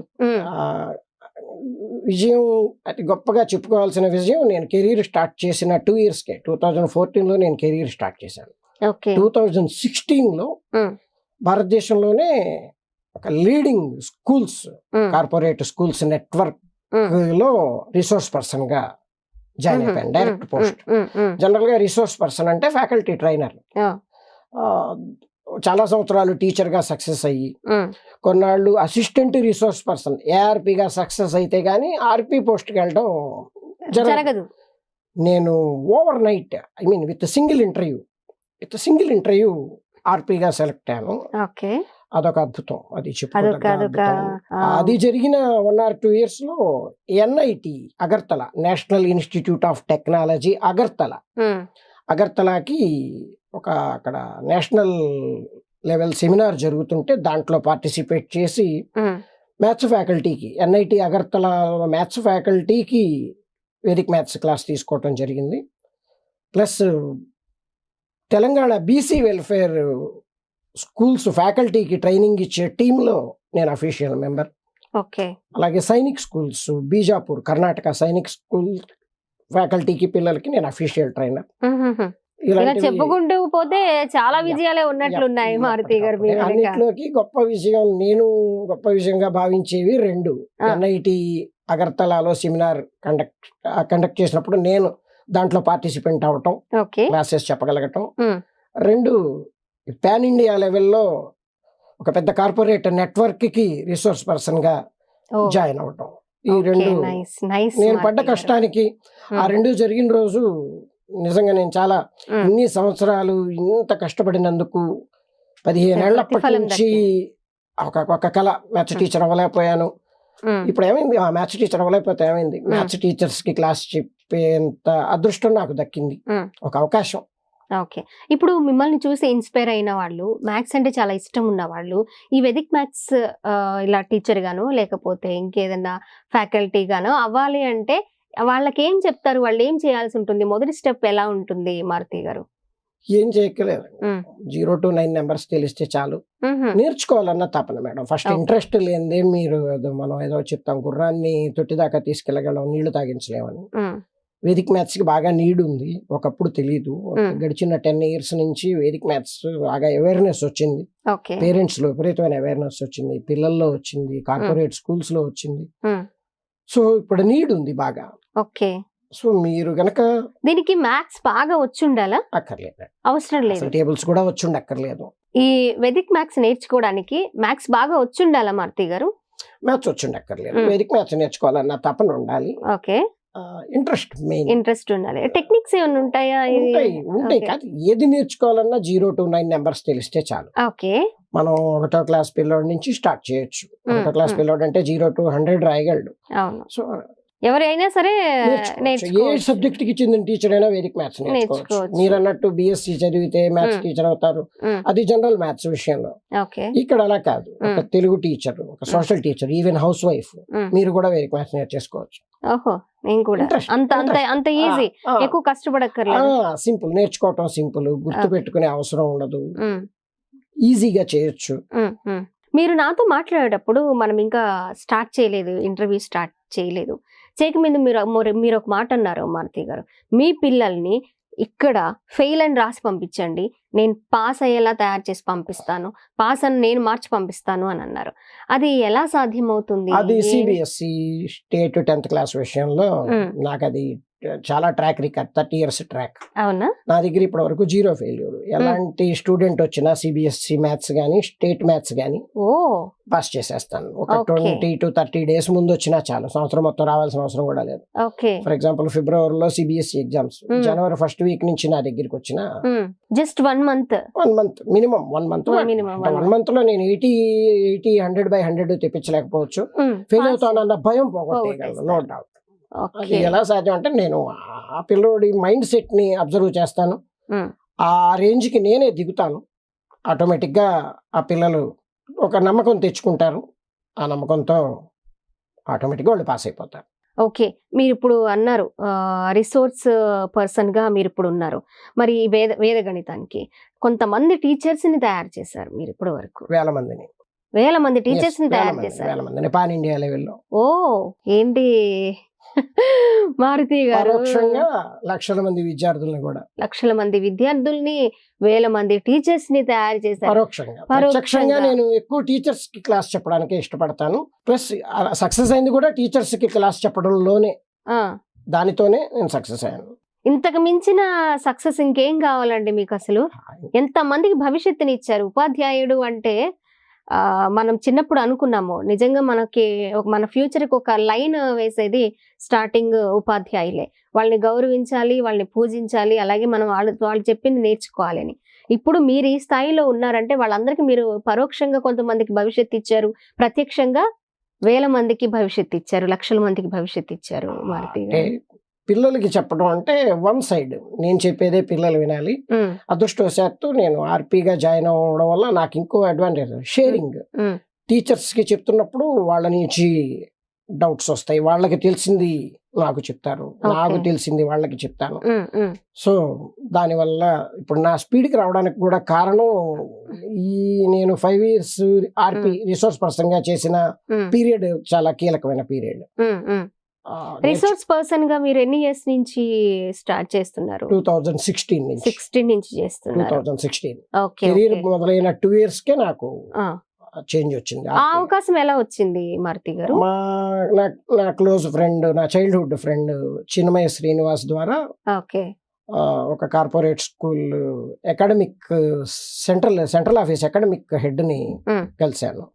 విజయం అతి గొప్పగా చెప్పుకోవాల్సిన విజయం, నేను కెరీర్ స్టార్ట్ చేసిన 2 yearsకే 2014లో నేను కెరీర్ స్టార్ట్ చేశాను. 2016లో భారతదేశంలోనే ఒక leading schools, corporate schools network లో రిసోర్స్ పర్సన్ గా జాయిన్ అయిపోయాను. Direct post. జనరల్ గా రిసోర్స్ పర్సన్ అంటే ఫ్యాకల్టీ ట్రైనర్. చాలా సంవత్సరాలు టీచర్ గా సక్సెస్ అయ్యి కొన్నాళ్ళు అసిస్టెంట్ రిసోర్స్ పర్సన్ ఏఆర్పి గా సక్సెస్ అయితే గానీ ఆర్పి పోస్ట్ కి వెళ్ళడం జరగదు. నేను overnight, I mean with single interview ఆర్పిగా సెలెక్ట్ అయ్యాను. అదొక అద్భుతం. అది అది జరిగిన 1 or 2 years లో NIT Agartala, national institute of technology అగర్తలాకి అక్కడ నేషనల్ లెవెల్ సెమినార్ జరుగుతుంటే దాంట్లో పార్టిసిపేట్ చేసి మ్యాథ్స్ ఫ్యాకల్టీకి, ఎన్ఐటి అగర్తల మ్యాథ్స్ ఫ్యాకల్టీకి వేదిక్ మ్యాథ్స్ క్లాస్ తీసుకోవటం జరిగింది. Plus Telangana BC welfare schools ఫ్యాకల్టీకి ట్రైనింగ్ ఇచ్చే టీంలో నేను అఫీషియల్ మెంబర్. అలాగే సైనిక్ స్కూల్స్, బీజాపూర్ కర్ణాటక సైనిక్ స్కూల్ ఫ్యాకల్టీకి పిల్లలకి నేను అఫీషియల్ ట్రైనర్. ఇలా చెప్పుకుంటూ పోతే చాలా విజయాలే ఉన్నట్లున్నాయి మారుతి గారు. అన్నిట్లోకి నేను గొప్ప విజయంగా భావించేవి 2. ఎన్ఐటి అగర్తలాలో సెమినార్ కండక్ట్ చేసినప్పుడు నేను దాంట్లో పార్టిసిపెంట్ అవటం, క్లాసెస్ చెప్పగలగటం. 2, పాన్ ఇండియా లెవెల్లో ఒక పెద్ద కార్పొరేట్ నెట్వర్క్ కి రిసోర్స్ పర్సన్ గా జాయిన్ అవటం. ఈ ఓకే, రెండు నైస్ నైస్ నేను పడ్డ మారుతి గారు. కష్టానికి ఆ ఉమ్, రెండు జరిగిన రోజు నిజంగా నేను చాలా ఉమ్, ఇన్ని సంవత్సరాలు ఇంత కష్టపడినందుకు 15 ఏళ్ళ అప్పటి ప్రతిఫలం నుంచి ఒక కళ మ్యాథ్స్ ఉమ్, టీచర్ అవ్వలేకపోయాను. ఉమ్, ఇప్పుడు ఏమైంది, ఆ మ్యాథ్స్ టీచర్ అవ్వలేకపోతే ఏమైంది, మ్యాథ్స్ టీచర్స్ కి క్లాస్ చెప్పేంత అదృష్టం నాకు దక్కింది, ఉమ్. ఒక అవకాశం. ఓకే, ఇప్పుడు మిమ్మల్ని చూసి ఇన్స్పైర్ అయిన వాళ్ళు, మ్యాథ్స్ అంటే చాలా ఇష్టం ఉన్న వాళ్ళు, ఈ వెదిక్ మ్యాథ్స్ ఇలా టీచర్ గాను లేకపోతే ఇంకేదన్నా ఫ్యాకల్టీ గాను అవ్వాలి అంటే వాళ్ళకి ఏం చెప్తారు? వాళ్ళు ఏం చేయాల్సి ఉంటుంది? మొదటి స్టెప్ ఎలా ఉంటుంది మారుతి గారు? ఏం చేయక్కలేదు, ఉమ్, 0 to 9 నెంబర్స్ తెలిస్తే చాలు. ఉహుం, నేర్చుకోవాలన్న తపన మేడం. First okay. ఇంట్రెస్ట్ లేనిదే మీరు మనం ఏదో చెప్తాం, గుర్రాన్ని తొట్టిదాకా తీసుకెళ్ళగలం, నీళ్లు తాగించలేమని. ఉమ్, వేదిక్ మ్యాథ్స్ కి బాగా నీడ్ ఉంది, ఒకప్పుడు తెలియదు. గడిచిన 10 years నుంచి వేదిక్ మ్యాథ్స్ బాగా అవేర్నెస్ వచ్చింది, ఓకే. పేరెంట్స్ లో విపరీతమైన అవేర్నెస్ వచ్చింది, పిల్లల్లో వచ్చింది, కార్పొరేట్ స్కూల్స్ లో వచ్చింది. ఉమ్, సో ఇప్పుడు నీడ్ ఉంది బాగా. ఓకే. సో మీరు గనక దీనికి మ్యాథ్స్ బాగా వచ్చి ఉండాలా? అక్కర్లేదు, అవసరం లేదు. అసలు టేబుల్స్ కూడా వచ్చి అక్కర్లేదు. ఈ వెదిక్ మ్యాథ్స్ నేర్చుకోవడానికి మ్యాథ్స్ బాగా వచ్చి ఉండాలా మారుతి గారు? మ్యాథ్స్ వచ్చి అక్కర్లేదు, వేదిక్ మ్యాథ్స్ నేర్చుకోవాలన్న తపన ఉండాలి, ఓకే. Interest main. ఇంట్రెస్ట్ ఉండాలి. టెక్నిక్స్ ఏమైనా ఉంటాయా? ఉంటాయి ఓకే. కాదు, ఏది నేర్చుకోవాలన్నా 0 to 9 నెంబర్స్ తెలిస్తే చాలు. ఓకే. మనం 1వ క్లాస్ పిల్లోడి నుంచి స్టార్ట్ చేయొచ్చు. 1వ క్లాస్ పిల్లోడు అంటే 0 to 100 రాయగలడు. అవును, సో ఎవరైనా సరే ఏ నేర్చుకోవచ్చు. సబ్జెక్ట్ కి చెందిన టీచర్ అయినా వేదిక్ మ్యాథ్స్ నేర్చుకోవచ్చు. నేర్చుకోవచ్చు. మీరు అన్నట్టు బిఎస్సి చదివితే మ్యాథ్స్ టీచర్ అవుతారు, ఉమ్, అది జనరల్ మ్యాథ్స్ విషయంలో. ఓకే. ఇక్కడ అలా కాదు, ఒక తెలుగు టీచర్, ఒక social teacher, even housewife, um, మీరు కూడా వేదిక్ మ్యాథ్స్ నేర్చేసుకోవచ్చు. ఓహో, నేను కూడా Interest, అంత అంత interest. అంత ఈజీ, ఎక్కువ కష్టపడక్కర్లేదు. సింపుల్, నేర్చుకోవటం సింపుల్, గుర్తు Okay. పెట్టుకునే అవసరం ఉండదు, ఉమ్, ఈజీగా చేయొచ్చు. ఉమ్, ఉమ్. మీరు నాతో మాట్లాడేటప్పుడు మనం ఇంకా స్టార్ట్ చేయలేదు, ఇంటర్వ్యూ స్టార్ట్ చేయలేదు, చేయకముందు మీరు ఒక మాట అన్నారు మారుతి గారు, మీ పిల్లల్ని ఇక్కడ ఫెయిల్ అని రాసి పంపించండి, నేను పాస్ అయ్యేలా తయారు చేసి పంపిస్తాను, పాస్ అని నేను మార్చి పంపిస్తాను అని అన్నారు. అది ఎలా సాధ్యమవుతుంది? అది సిబిఎస్ఈ స్టేట్ 10th క్లాస్ విషయంలో నాకు అది చాలా ట్రాక్ రికార్డ్, 30 years ట్రాక్. అవునా? నా దగ్గర ఇప్పటి వరకు 0 ఫెయిల్యూర్. ఎలాంటి స్టూడెంట్ వచ్చినా సిబిఎస్ఈ మ్యాథ్స్ కానీ స్టేట్ మ్యాథ్స్ కానీ ఓ, పాస్ చేసేస్తాను. ఒక Okay. 20 to 30 days ముందు వచ్చినా చాలు, సంవత్సరం మొత్తం రావాల్సిన అవసరం కూడా లేదు. ఓకే. ఫర్ ఎగ్జాంపుల్ ఫిబ్రవరిలో సిబిఎస్ఈ ఎగ్జామ్స్, జనవరి 1st week నుంచి నా దగ్గరికి వచ్చిన just 1 month, 1 month minimum, 1 month. Minimum 1 month లో నేను 80, 100/100 తెప్పించలేకపోవచ్చు, ఫెయిల్ అవుతానన్న భయం పోగొట్టేయగలను, నో డౌట్. అది ఎలా సాధ్యం అంటే నేను ఆ పిల్లోడి మైండ్ సెట్ ని అబ్జర్వ్ చేస్తాను, ఆ రేంజ్ కి నేనే దిగుతాను, ఆటోమేటిక్ గా ఆ పిల్లలు ఒక నమ్మకం తెచ్చుకుంటారు, ఆ నమ్మకంతో ఆటోమేటిక్ గా వాళ్ళు పాస్ అయిపోతారు. ఓకే. మీరు ఇప్పుడు అన్నారు రిసోర్స్ పర్సన్ గా మీరు ఇప్పుడు ఉన్నారు, మరి వేద గణితానికి కొంతమంది టీచర్స్ ని తయారు చేశారు మీరు ఇప్పటి వరకు, వేల మందిని టీచర్స్ ని తయారు చేశారు. వేల మందిని పాన్ ఇండియా లెవెల్లో. ఓ, ఏంటి మారుతి గారు, పరోక్షంగా లక్షల మంది విద్యార్థులను కూడా, లక్షల మంది విద్యార్థుల్ని, వేల మంది టీచర్స్ ని తయారు చేశారు. పరోక్షంగా. ప్రత్యక్షంగా నేను ఎక్కువ టీచర్స్ కి క్లాస్ చెప్పడానికి ఇష్టపడతాను, ప్లస్ సక్సెస్ అయింది కూడా టీచర్స్ కి క్లాస్ చెప్పడంలోనే, దానితోనే నేను సక్సెస్ అయ్యాను. ఇంతకు మించిన సక్సెస్ ఇంకేం కావాలండి మీకు? అసలు ఎంత మందికి భవిష్యత్తుని ఇచ్చారు. ఉపాధ్యాయుడు అంటే మనం చిన్నప్పుడు అనుకున్నాము, నిజంగా మన ఫ్యూచర్కి ఒక లైన్ వేసేది స్టార్టింగ్ ఉపాధ్యాయులే. వాళ్ళని గౌరవించాలి, వాళ్ళని పూజించాలి, అలాగే మనం వాళ్ళు చెప్పింది నేర్చుకోవాలి అని. ఇప్పుడు మీరు ఈ స్థాయిలో ఉన్నారంటే వాళ్ళందరికీ మీరు పరోక్షంగా కొంతమందికి భవిష్యత్తు ఇచ్చారు, ప్రత్యక్షంగా వేల మందికి భవిష్యత్తు ఇచ్చారు, లక్షల మందికి భవిష్యత్తు ఇచ్చారు మారుతి గారు. పిల్లలకి చెప్పడం అంటే వన్ సైడ్, నేను చెప్పేదే పిల్లలు వినాలి. అదృష్టవశాత్తు నేను ఆర్పీగా జాయిన్ అవ్వడం వల్ల నాకు ఇంకో అడ్వాంటేజ్, షేరింగ్. టీచర్స్ కి చెప్తున్నప్పుడు వాళ్ళ నుంచి డౌట్స్ వస్తాయి, వాళ్ళకి తెలిసింది నాకు చెప్తారు, నాకు తెలిసింది వాళ్ళకి చెప్తాను. సో దానివల్ల ఇప్పుడు నా స్పీడ్కి రావడానికి కూడా కారణం ఈ నేను 5 years ఆర్పీ రిసోర్స్ పర్సన్ గా చేసిన పీరియడ్ చాలా కీలకమైన పీరియడ్. రిసోర్స్ పర్సన్ గా మీరు ఎన్ని ఇయర్స్ నుంచి స్టార్ట్ చేస్తున్నారు? 2016 నుంచి చేస్తున్నారు. 2016 కెరీర్ మొదలైన 2 years కే నాకు చేంజ్ వచ్చింది. ఆ అవకాశం ఎలా వచ్చింది మారుతి గారు? నా క్లోజ్ ఫ్రెండ్, నా చైల్డ్హుడ్ ఫ్రెండ్ చిన్మయ శ్రీనివాస్ ద్వారా ఒక corporate school academic central office academic head ని కలిశాను.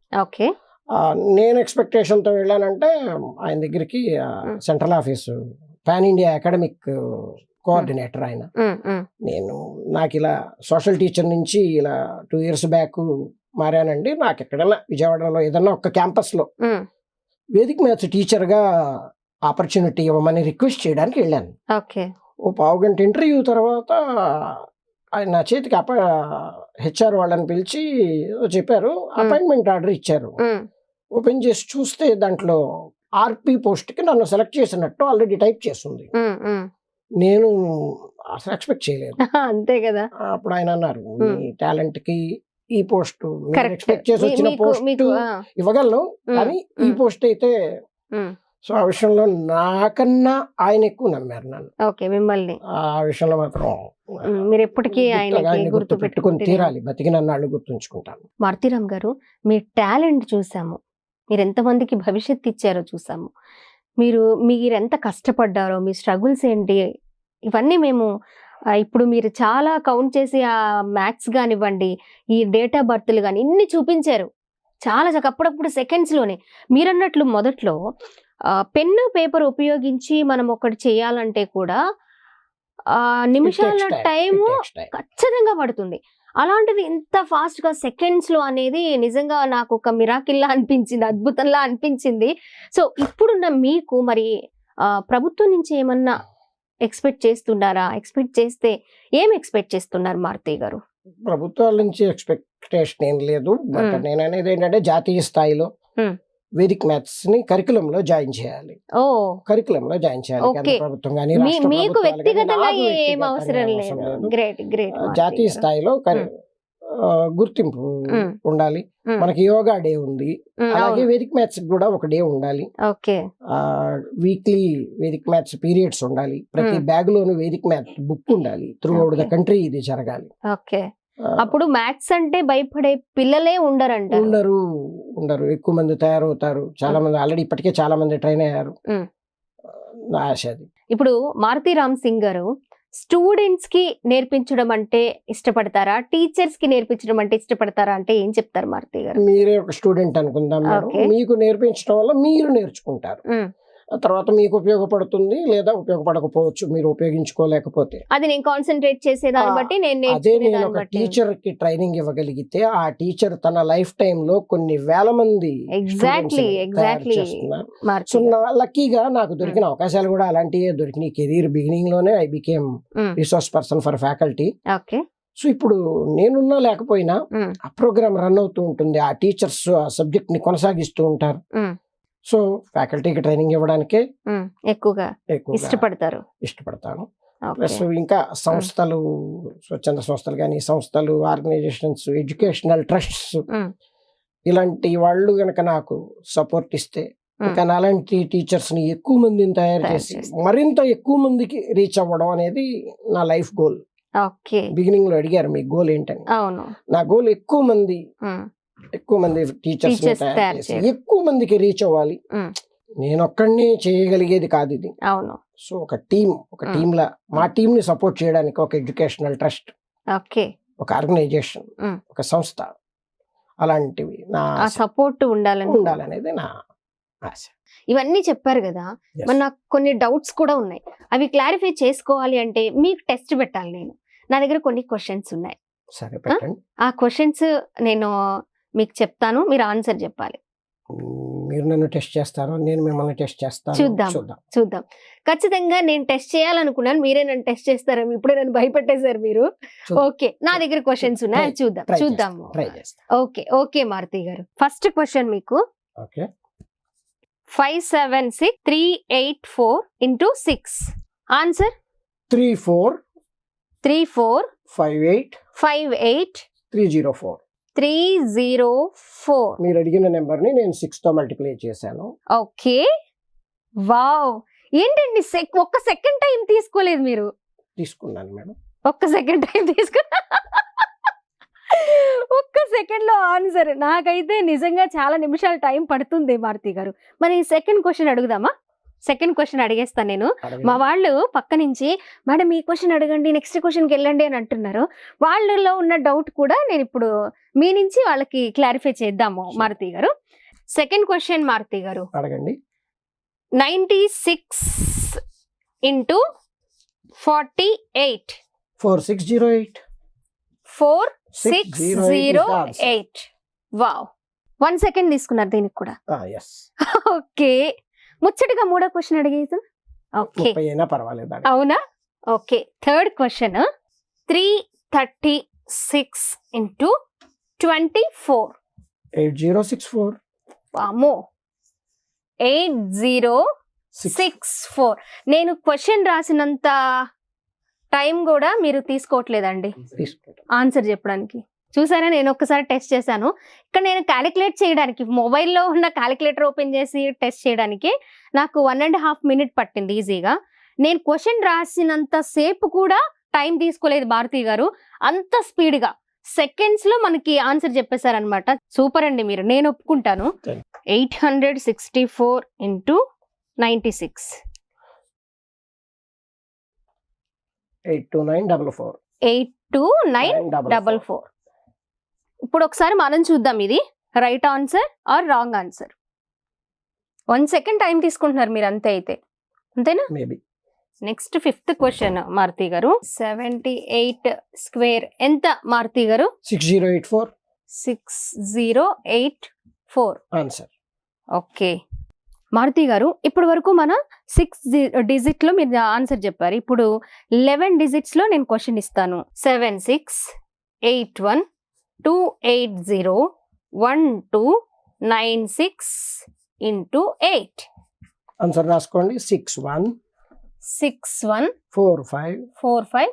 నేను ఎక్స్పెక్టేషన్తో వెళ్ళానంటే ఆయన దగ్గరికి central office pan India academic coordinator ఆయన. నాకు ఇలా సోషల్ టీచర్ నుంచి ఇలా 2 years బ్యాక్ మారానండి, నాకు ఎక్కడైనా విజయవాడలో ఏదన్నా ఒక క్యాంపస్లో వేదిక మ్యాథ్స్ టీచర్గా ఆపర్చునిటీ ఇవ్వమని రిక్వెస్ట్ చేయడానికి వెళ్ళాను. ఓ 1/2 గంట ఇంటర్వ్యూ తర్వాత ఆయన నా చేతికి హెచ్ఆర్ వాళ్ళని పిలిచి చెప్పారు, అపాయింట్మెంట్ ఆర్డర్ ఇచ్చారు. ఓపెన్ చేసి చూస్తే దాంట్లో ఆర్పి పోస్ట్కి నన్ను సెలెక్ట్ చేసినట్టు ఆల్రెడీ టైప్ చేస్తుంది. నేను అసలు ఎక్స్పెక్ట్ చేయలేదు. అంతే కదా. అప్పుడు ఆయన అన్నారు, మీ టాలెంట్ కి ఈ పోస్ట్ ఎక్స్పెక్ట్ చేసి వచ్చిన పోస్ట్ ఇవ్వగలను, కానీ ఈ పోస్ట్ అయితే. సో ఆ విషయంలో నాకన్నా ఆయన ఎక్కువ నమ్మారు నన్ను. ఓకే, మిమ్మల్ని ఆ విషయంలో మాత్రం మీరు ఎప్పటికీ గుర్తు పెట్టుకుని తీరాలి, బతికిన నాళ్ళు గుర్తుంచుకుంటాను. మారుతీరామ్ గారు, మీ టాలెంట్ చూసాము, మీరు ఎంతమందికి భవిష్యత్తు ఇచ్చారో చూసాము, మీరెంత కష్టపడ్డారో, మీ స్ట్రగుల్స్ ఏంటి, ఇవన్నీ మేము ఇప్పుడు మీరు చాలా కౌంట్ చేసి ఆ మ్యాథ్స్ కానివ్వండి, ఈ డేట్ ఆఫ్ బర్త్లు కానీ ఇన్ని చూపించారు చాలా చక్కగా. అప్పుడప్పుడు సెకండ్స్లోనే మీరన్నట్లు మొదట్లో పెన్ను పేపర్ ఉపయోగించి మనం ఒకటి చేయాలంటే కూడా నిమిషాల టైము ఖచ్చితంగా పడుతుంది. అలాంటిది ఇంత ఫాస్ట్గా సెకండ్స్లో అనేది నిజంగా నాకు ఒక మిరాకిల్లా అనిపించింది, అద్భుతంలా అనిపించింది. సో ఇప్పుడున్న మీకు మరి ప్రభుత్వం నుంచి ఏమన్నా ఎక్స్పెక్ట్ చేస్తున్నారా? ఎక్స్పెక్ట్ చేస్తే ఏం ఎక్స్పెక్ట్ చేస్తున్నారు మారుతి గారు? ప్రభుత్వాల నుంచి ఎక్స్పెక్టేషన్ ఏం లేదు, బట్ నేను అనేది ఏంటంటే జాతీయ స్థాయిలో వేదిక్ మ్యాథ్స్ ని కరికులంలో జాయిన్ చేయాలి. కరికులంలో జాయిన్ చేయాలి కేంద్ర ప్రభుత్వం కానీ మీకు వ్యక్తిగతంగా ఏం అవసరం లేదు. Great great. జాతీయ స్థాయిలో గుర్తింపు ఉండాలి. మనకి యోగా డే ఉంది, అలాగే వేదిక్ మ్యాథ్స్ కూడా ఒక డే ఉండాలి. వీక్లీ వేదిక్ మ్యాథ్స్ పీరియడ్స్ ఉండాలి. ప్రతి బ్యాగ్ లోను వేదిక్ మ్యాథ్స్ బుక్ ఉండాలి. త్రూ అవుట్ ద కంట్రీ ఇది జరగాలి. అప్పుడు మ్యాథ్స్ అంటే భయపడే పిల్లలే ఉండరు. ఎక్కువ మంది తయారవుతారు. చాలా మంది ఆల్రెడీ ఇప్పటికే చాలా మంది ట్రైన్ అయ్యారు. నా ఆశ అది. ఇప్పుడు మారుతీరామ్ సింగ్ గారు స్టూడెంట్స్ కి నేర్పించడం అంటే ఇష్టపడతారా, టీచర్స్ కి నేర్పించడం అంటే ఇష్టపడతారా? అంటే ఏం చెప్తారు మారుతి గారు? మీరే ఒక స్టూడెంట్ అనుకుందాం, మీకు నేర్పించడం వల్ల మీరు నేర్చుకుంటారు, తర్వాత మీకు ఉపయోగపడుతుంది లేదా ఉపయోగపడకపోవచ్చు, మీరు ఉపయోగించుకోలేకపోతే. అది నేను కాన్సన్ట్రేట్ చేసేదాన్ని బట్టి నేను ఒక టీచర్ కి ట్రైనింగ్ ఇవ్వగలిగితే ఆ టీచర్ తన లైఫ్ టైమ్ లో కొన్ని వేల మంది ఎగ్జాక్ట్లీ సో లక్కీగా నాకు దొరికిన అవకాశాలు కూడా అలాంటివే దొరికినాయి. కెరీర్ బిగినింగ్ లోనే I became resource person for faculty. So ఇప్పుడు నేనున్నా లేకపోయినా ఆ ప్రోగ్రామ్ రన్ అవుతూ ఉంటుంది, ఆ టీచర్స్ ఆ సబ్జెక్ట్ ని కొనసాగిస్తూ ఉంటారు. సో ఫ్యాకల్టీకి ట్రైనింగ్ ఇవ్వడానికే ఎక్కువగా ఇష్టపడతాను. ప్లస్ ఇంకా సంస్థలు, స్వచ్ఛంద సంస్థలు కానీ సంస్థలు, ఆర్గనైజేషన్స్, ఎడ్యుకేషనల్ ట్రస్ట్స్ ఇలాంటి వాళ్ళు గనక నాకు సపోర్ట్ ఇస్తే ఇంకా అలాంటి టీచర్స్ ని ఎక్కువ మందిని తయారు చేసి మరింత ఎక్కువ మందికి రీచ్ అవ్వడం అనేది నా లైఫ్ గోల్. బిగినింగ్ లో అడిగారు మీ గోల్ ఏంటని. నా గోల్ ఎక్కువ మంది టీచర్స్ ఎక్కువ మందికి రీచ్ అవ్వాలి. నేను ఒక్కడిని చేయగలిగేది కాదు ఇది. సో ఒక టీమ్ లా మా టీమ్ ని సపోర్ట్ చేయడానికి ఒక ఎడ్యుకేషనల్ ట్రస్ట్, ఒక ఆర్గనైజేషన్, ఒక సంస్థ అలాంటివి నా సపోర్ట్ ఉండాలనేది నా ఆశ. ఇవన్నీ చెప్పారు కదా, మరి నాకు కొన్ని డౌట్స్ కూడా ఉన్నాయి. అవి క్లారిఫై చేసుకోవాలి అంటే మీకు టెస్ట్ పెట్టాలి. నా దగ్గర కొన్ని క్వశ్చన్స్ ఉన్నాయి. సరే పెట్టండి. ఆ క్వశ్చన్స్ నేను మీకు చెప్తాను, మీరు ఆన్సర్ చెప్పాలి. మీరు నన్ను టెస్ట్ చేస్తారో నేను మిమ్మల్ని టెస్ట్ చేస్తాను, చూద్దాం. ఖచ్చితంగా నేను టెస్ట్ చేయాలనుకున్నాను, మీరే నన్ను టెస్ట్ చేస్తారేమో. ఇప్పుడే నన్ను భయపెట్టేశారు మీరు. ఓకే, నా దగ్గర క్వశ్చన్స్ ఉన్నాయి, చూద్దాము. ఓకే మారుతి గారు, ఫస్ట్ క్వశ్చన్ మీకు 576,384 into 6. ఆన్సర్ 3458304. మీరు అడిగిన నెంబర్ ని నేను 6 తో మల్టిప్లై చేశాను. Okay, wow. ఏంటండి ఒక్క సెకండ్ టైం తీసుకోలేదు మీరు? తీసుకున్నాను మేడం, ఒక్క సెకండ్ టైం తీసుకున్నా. ఒక్క సెకండ్ లో ఆన్సర్. నాకైతే నిజంగా చాలా నిమిషాలు టైం పడుతుంది మారుతి గారు. మరి సెకండ్ క్వశ్చన్ అడుగుదామా? సెకండ్ క్వశ్చన్ అడిగేస్తాను నేను. మా వాళ్ళు పక్క నుంచి మేడం ఈ క్వశ్చన్ అడగండి, నెక్స్ట్ క్వశ్చన్కి వెళ్ళండి అని అంటున్నారు. వాళ్ళలో ఉన్న డౌట్ కూడా నేను ఇప్పుడు మీ నుంచి వాళ్ళకి క్లారిఫై చేద్దాము. మారుతి గారు, సెకండ్ క్వశ్చన్ మారుతి గారు, అడగండి. 96 into 48. 4608. 4608. వావ్, 1 సెకండ్ తీసుకున్నారు దీనికి కూడా. ఎస్. ఓకే, ముచ్చటగా మూడో క్వశ్చన్ అడిగేది. ఓకే, 30 అయినా పర్వాలేదు. అవునా? Okay, third question 336 into 24. 8064. వామో, 8064. నేను క్వశ్చన్ రాసినంత టైం కూడా మీరు తీసుకోవట్లేదండి ఆన్సర్ చెప్పడానికి. చూసారా, నేను ఒక్కసారి టెస్ట్ చేశాను. ఇక్కడ నేను క్యాలిక్యులేట్ చేయడానికి మొబైల్లో ఉన్న క్యాలిక్యులేటర్ ఓపెన్ చేసి టెస్ట్ చేయడానికి నాకు 1.5 minute పట్టింది ఈజీగా. నేను క్వశ్చన్ రాసినంత సేపు కూడా టైం తీసుకోలేదు భారతి గారు. అంత స్పీడ్గా సెకండ్స్ లో మనకి ఆన్సర్ చెప్పేశారనమాట. సూపర్ అండి మీరు, నేను ఒప్పుకుంటాను. 864 into 96. 82944. 82944. ఇప్పుడు ఒకసారి మనం చూద్దాం, ఇది right answer or wrong answer. 1 second time తీసుకుంటున్నారు మీరు, అంతే అయితే అంతేనా? Maybe. Next fifth question Maruthi గారు, 78 స్క్వేర్ ఎంత మారుతి గారు? 6084. 6084 ఆన్సర్. ఓకే మారుతి గారు, ఇప్పటి వరకు మనం 6 digit లో మీరు ఆన్సర్ చెప్పారు. ఇప్పుడు 11 digits లో నేను క్వశ్చన్ ఇస్తాను. 7681280129 into 8. ఆన్సర్ రాసుకోండి. 6145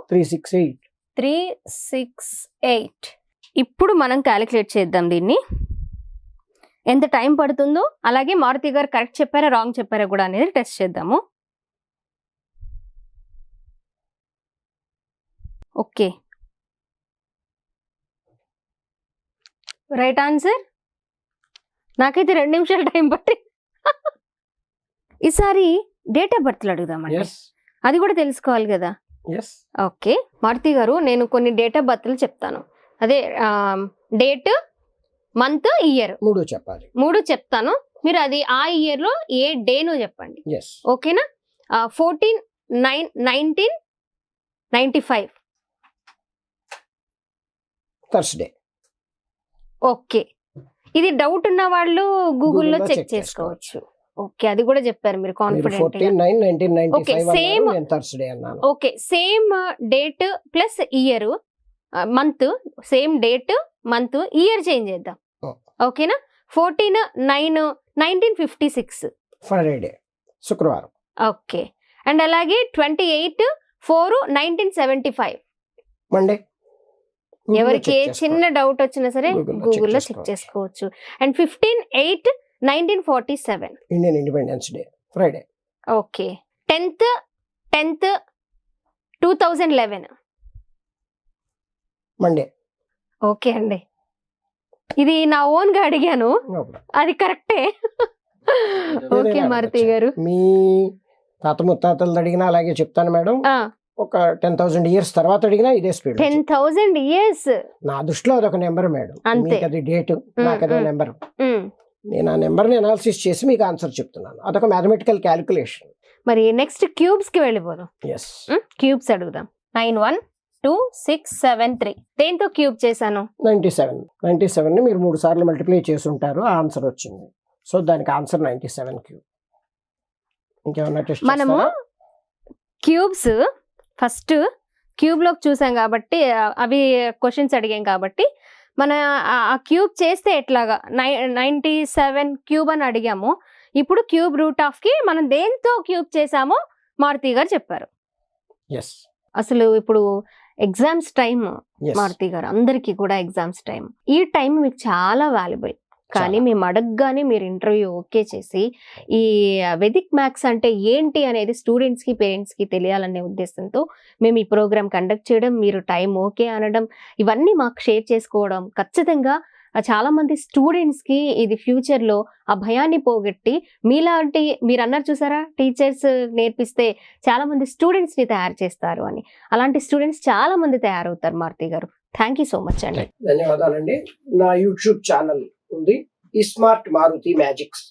368. ఇప్పుడు మనం క్యాలిక్యులేట్ చేద్దాం దీన్ని, ఎంత టైం పడుతుందో, అలాగే మారుతి గారు కరెక్ట్ చెప్పారా రాంగ్ చెప్పారా కూడా అనేది టెస్ట్ చేద్దాము. Okay, right answer. నాకైతే 2 నిమిషాలు టైం పట్టి. ఈసారి డేట్ ఆఫ్ బర్త్లు అడుగుదామండి, అది కూడా తెలుసుకోవాలి కదా. ఓకే మారుతి గారు, నేను కొన్ని డేట్ ఆఫ్ బర్త్లు చెప్తాను. అదే డేట్, మంత్, ఇయర్ 3 చెప్పాలి. 3 చెప్తాను, మీరు అది ఆ ఇయర్ లో ఏ డేనో చెప్పండి. ఓకేనా? 14/9/1995 థర్స్డే. ఓకే, ఇది డౌట్ ఉన్న వాళ్ళు గూగుల్లో చెక్ చేసుకోవచ్చు. ఓకే, అది కూడా చెప్పారు మీరు confident. 14/9/1995 okay, same date plus year, month same date, month, year change చేద్దాం. ఓకేనా? 14/9/1956 ఫ్రైడే, శుక్రవారం. ఓకే, అండ్ అలాగే 28/4/1975 మండే. ఎవరికి ఏ చిన్న డౌట్ వచ్చినా సరే గూగుల్లో చెక్ చేసుకోవచ్చు. And 15/8/1947 Indian independence day, Friday. Okay, 10/10/2011 Monday. Okay అండి, ఇది నా ఓన్ గా అడిగాను, అది కరెక్టే. ఓకే మారుతి గారు, మీ తాత ముత్తాతలు అడిగినా అలాగే చెప్తాను మేడం. ఒక 10,000 years తర్వాత అడిగినా ఇదే స్పీడ్. 10,000 years నా దృష్టిలో అదొక నెంబర్ మేడం. మీకు అది డేట్, నాకు అదే నెంబర్. నేను ఆ నెంబర్ ని అనాలిసిస్ చేసి మీకు ఆన్సర్ చెప్తున్నాను. అదొక మ్యాథమెటికల్ క్యాలిక్యులేషన్. మరి నెక్స్ట్ క్యూబ్స్ కి వెళ్ళిపోదాం. క్యూబ్స్ అడుగుదాం. 912673 దేంతో క్యూబ్ చేశాను? 97 ని మీరు 3 సార్లు మల్టిప్లై చేసి ఉంటారు, ఆ ఆన్సర్ వచ్చింది. సో దానికి ఆన్సర్ 97 క్యూబ్. ఇంకేమన్నా టెస్ట్ మనము క్యూబ్స్ ఫస్ట్ క్యూబ్ లోకి చూసాం కాబట్టి, అవి క్వశ్చన్స్ అడిగాం కాబట్టి, మన ఆ క్యూబ్ చేస్తే ఎట్లాగా 97 క్యూబ్ అని అడిగాము. ఇప్పుడు క్యూబ్ రూట్ ఆఫ్ కి మనం దేంతో క్యూబ్ చేసామో మారుతి గారు చెప్పారు. అసలు ఇప్పుడు ఎగ్జామ్స్ టైం మారుతి గారు, అందరికీ కూడా ఎగ్జామ్స్ టైం. ఈ టైం మీకు చాలా వాల్యుబుల్. కానీ మేము అడగగానే మీరు ఇంటర్వ్యూ ఓకే చేసి ఈ వేదిక్ మ్యాథ్స్ అంటే ఏంటి అనేది స్టూడెంట్స్ కి పేరెంట్స్ కి తెలియాలనే ఉద్దేశంతో మేము ఈ ప్రోగ్రామ్ కండక్ట్ చేయడం, మీరు టైం ఓకే అనడం, ఇవన్నీ మాకు షేర్ చేసుకోవడం ఖచ్చితంగా చాలా మంది స్టూడెంట్స్ కి ఇది ఫ్యూచర్ లో ఆ భయాన్ని పోగొట్టి మీలాంటి, మీరు అన్నారు చూసారా టీచర్స్ నేర్పిస్తే చాలా మంది స్టూడెంట్స్ ని తయారు చేస్తారు అని, అలాంటి స్టూడెంట్స్ చాలా మంది తయారవుతారు మారుతి గారు. థ్యాంక్ యూ సో మచ్ అండి. ధన్యవాదాలండి. నా యూట్యూబ్ ఛానల్ ఉంది, ఈ స్మార్ట్ మారుతి మ్యాజిక్స్.